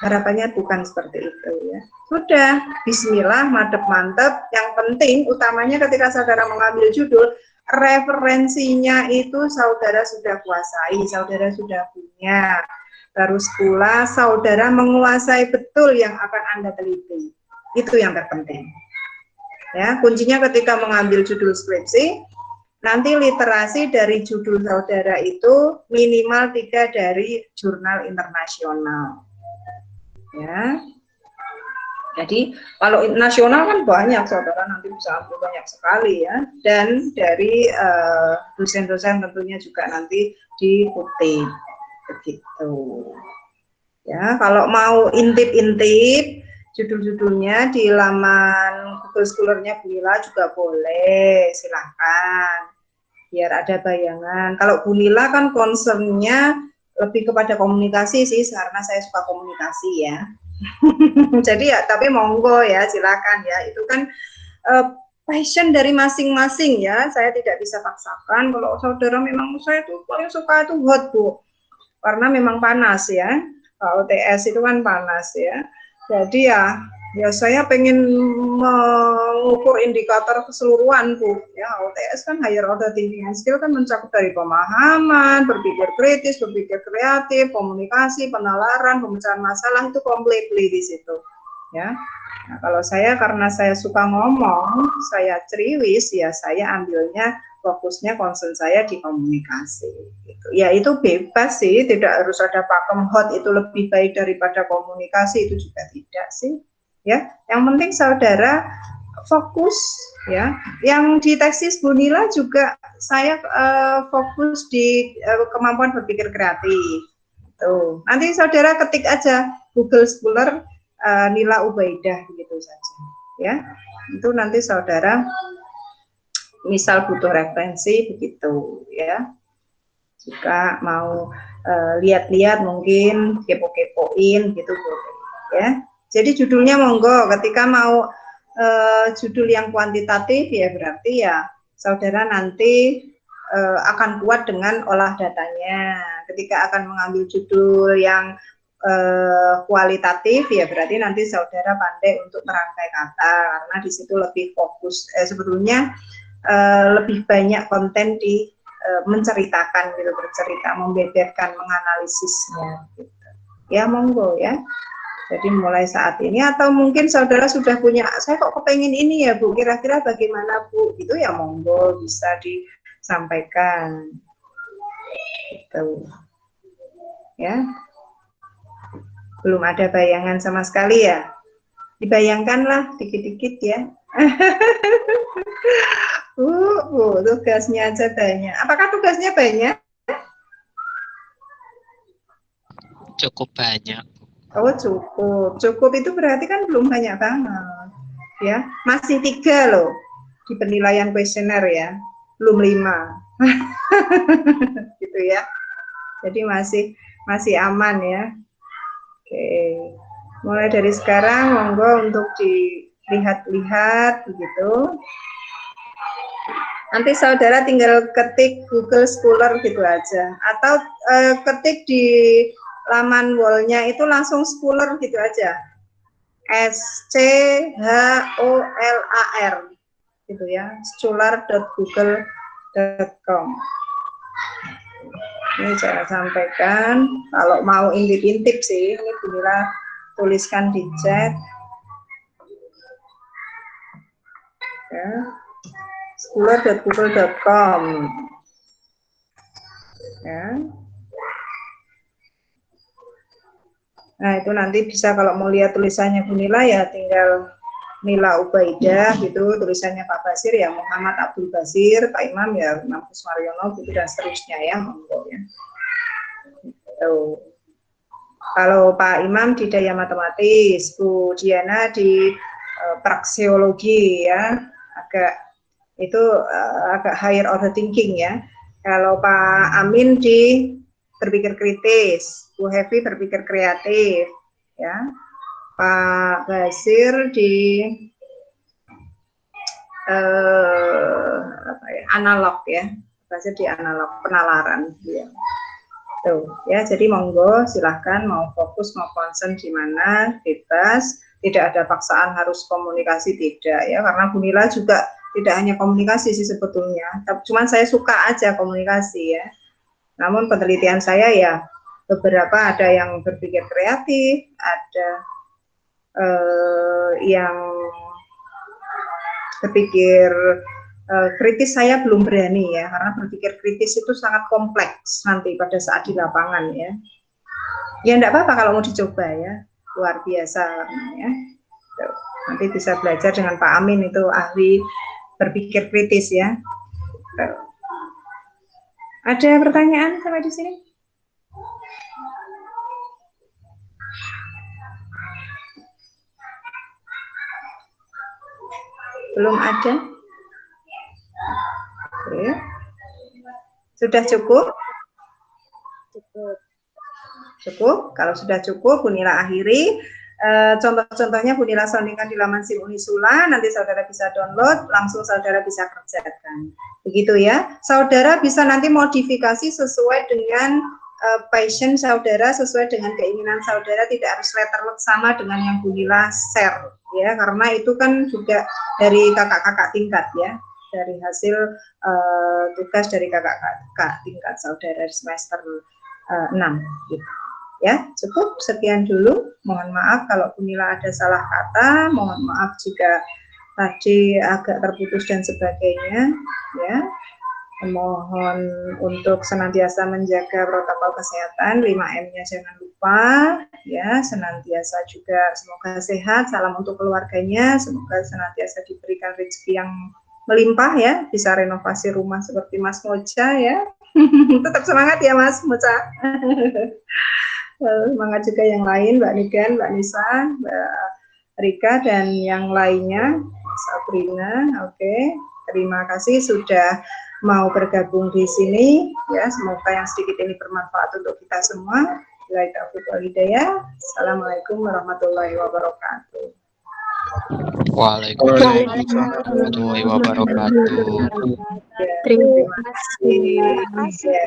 Harapannya bukan seperti itu ya. Sudah, bismillah, mantep-mantep. Yang penting, utamanya ketika saudara mengambil judul, referensinya itu saudara sudah kuasai, saudara sudah punya. Terus pula saudara menguasai betul yang akan Anda teliti. Itu yang terpenting. Ya, kuncinya ketika mengambil judul skripsi, nanti literasi dari judul saudara itu minimal 3 dari jurnal internasional. Ya. Jadi kalau nasional kan banyak saudara, nanti bisa ambil banyak sekali ya, dan dari dosen-dosen tentunya juga nanti dikutip begitu. Ya, kalau mau intip-intip judul-judulnya di laman Google Scholar-nya Bu Nila juga boleh, silahkan biar ada bayangan. Kalau Bu Nila kan concernnya lebih kepada komunikasi sih, karena saya suka komunikasi ya. Jadi ya, tapi monggo ya, silakan ya. Itu kan passion dari masing-masing ya. Saya tidak bisa paksakan. Kalau saudara memang saya itu paling suka itu hot Bu, karena memang panas ya. UTS itu kan panas ya. Jadi ya saya pengen mengukur indikator keseluruhan Bu. Ya, UTS kan higher order thinking and skill kan mencakup dari pemahaman, berpikir kritis, berpikir kreatif, komunikasi, penalaran, pemecahan masalah, itu completely di situ. Ya. Nah, kalau saya karena saya suka ngomong, saya ceriwis ya, saya ambilnya fokusnya concern saya di komunikasi gitu. Ya itu bebas sih, tidak harus ada pakem hot itu lebih baik daripada komunikasi, itu juga tidak sih ya. Yang penting saudara fokus ya. Yang di tesis Bu Nila juga saya fokus di kemampuan berpikir kreatif. Tuh, nanti saudara ketik aja Google Scholar Nila Ubaidah begitu saja ya. Itu nanti saudara misal butuh referensi begitu ya, jika mau lihat-lihat mungkin kepo-kepoin gitu boleh ya. Jadi judulnya monggo, ketika mau judul yang kuantitatif ya berarti ya saudara nanti akan kuat dengan olah datanya. Ketika akan mengambil judul yang kualitatif ya berarti nanti saudara pandai untuk merangkai kata, karena di situ lebih fokus sebetulnya lebih banyak konten di menceritakan gitu, bercerita, membeberkan, menganalisisnya gitu. Ya monggo ya. Jadi mulai saat ini, atau mungkin saudara sudah punya, saya kok kepengen ini ya Bu, kira-kira bagaimana Bu, itu ya monggo bisa disampaikan gitu ya. Belum ada bayangan sama sekali ya, dibayangkanlah dikit-dikit ya. Bu, tugasnya aja banyak. Apakah tugasnya banyak? Cukup banyak. Oh cukup. Cukup itu berarti kan belum banyak banget. Ya, masih 3 loh di penilaian kuesioner ya, belum 5. Gitu ya. Jadi masih aman ya. Oke. Mulai dari sekarang monggo untuk dilihat-lihat begitu. Nanti saudara tinggal ketik Google Scholar gitu aja, atau ketik di laman wall-nya itu langsung Scholar gitu aja, SCHOLAR gitu ya, scholar.google.com. Ini saya sampaikan, kalau mau intip-intip sih, ini Bu Nila tuliskan di chat ya. Scholar.google.com ya. Nah itu nanti bisa kalau mau lihat tulisannya Bu Nila ya tinggal Nila Ubaidah gitu, tulisannya Pak Basir ya Muhammad Abdul Basir, Pak Imam ya Imam Kusmaryono gitu dan seterusnya ya monggo ya. Gitu. Kalau Pak Imam di daya matematis, Bu Diana di praksiologi ya, agak higher order thinking ya. Kalau Pak Amin di berpikir kritis, Bu Hevi berpikir kreatif ya. Pak Basir di analog ya, Basir di analog penalaran ya. Tuh ya, jadi monggo silahkan mau fokus mau concern di mana, bebas, tidak ada paksaan harus komunikasi, tidak ya, karena Bu Nila juga tidak hanya komunikasi sih sebetulnya, cuman saya suka aja komunikasi ya. Namun penelitian saya ya beberapa ada yang berpikir kreatif, ada yang berpikir kritis. Saya belum berani ya, karena berpikir kritis itu sangat kompleks nanti pada saat di lapangan ya. Ya enggak apa-apa kalau mau dicoba ya, luar biasa ya. Nanti bisa belajar dengan Pak Amin, itu ahli berpikir kritis ya. Ada pertanyaan sampai di sini? Belum ada? Oke. Sudah cukup? Cukup. Kalau sudah cukup, Bu Nila akhiri. Contoh-contohnya Bu Nila soundingkan di laman SIM Unisula, nanti saudara bisa download, langsung saudara bisa kerjakan. Begitu ya. Saudara bisa nanti modifikasi sesuai dengan passion saudara, sesuai dengan keinginan saudara, tidak harus letterlock sama dengan yang Bu Nila share ya, karena itu kan juga dari kakak-kakak tingkat ya, dari hasil tugas dari kakak-kakak tingkat saudara semester 6 gitu. Ya, cukup sekian dulu. Mohon maaf kalau Bu Nila ada salah kata, mohon maaf jika tadi agak terputus dan sebagainya ya. Mohon untuk senantiasa menjaga protokol kesehatan, 5M-nya jangan lupa ya, senantiasa juga semoga sehat, salam untuk keluarganya, semoga senantiasa diberikan rezeki yang melimpah ya, bisa renovasi rumah seperti Mas Mocha ya. Tetap semangat ya Mas Mocha. Semangat juga yang lain, Mbak Niken, Mbak Nisa, Mbak Rika, dan yang lainnya, Sabrina. Oke, terima kasih sudah mau bergabung di sini. Ya, semoga yang sedikit ini bermanfaat untuk kita semua. Bila taufiq wal hidayah. Assalamualaikum warahmatullahi wabarakatuh. Waalaikumsalam warahmatullahi wabarakatuh. Terima kasih. Terima kasih.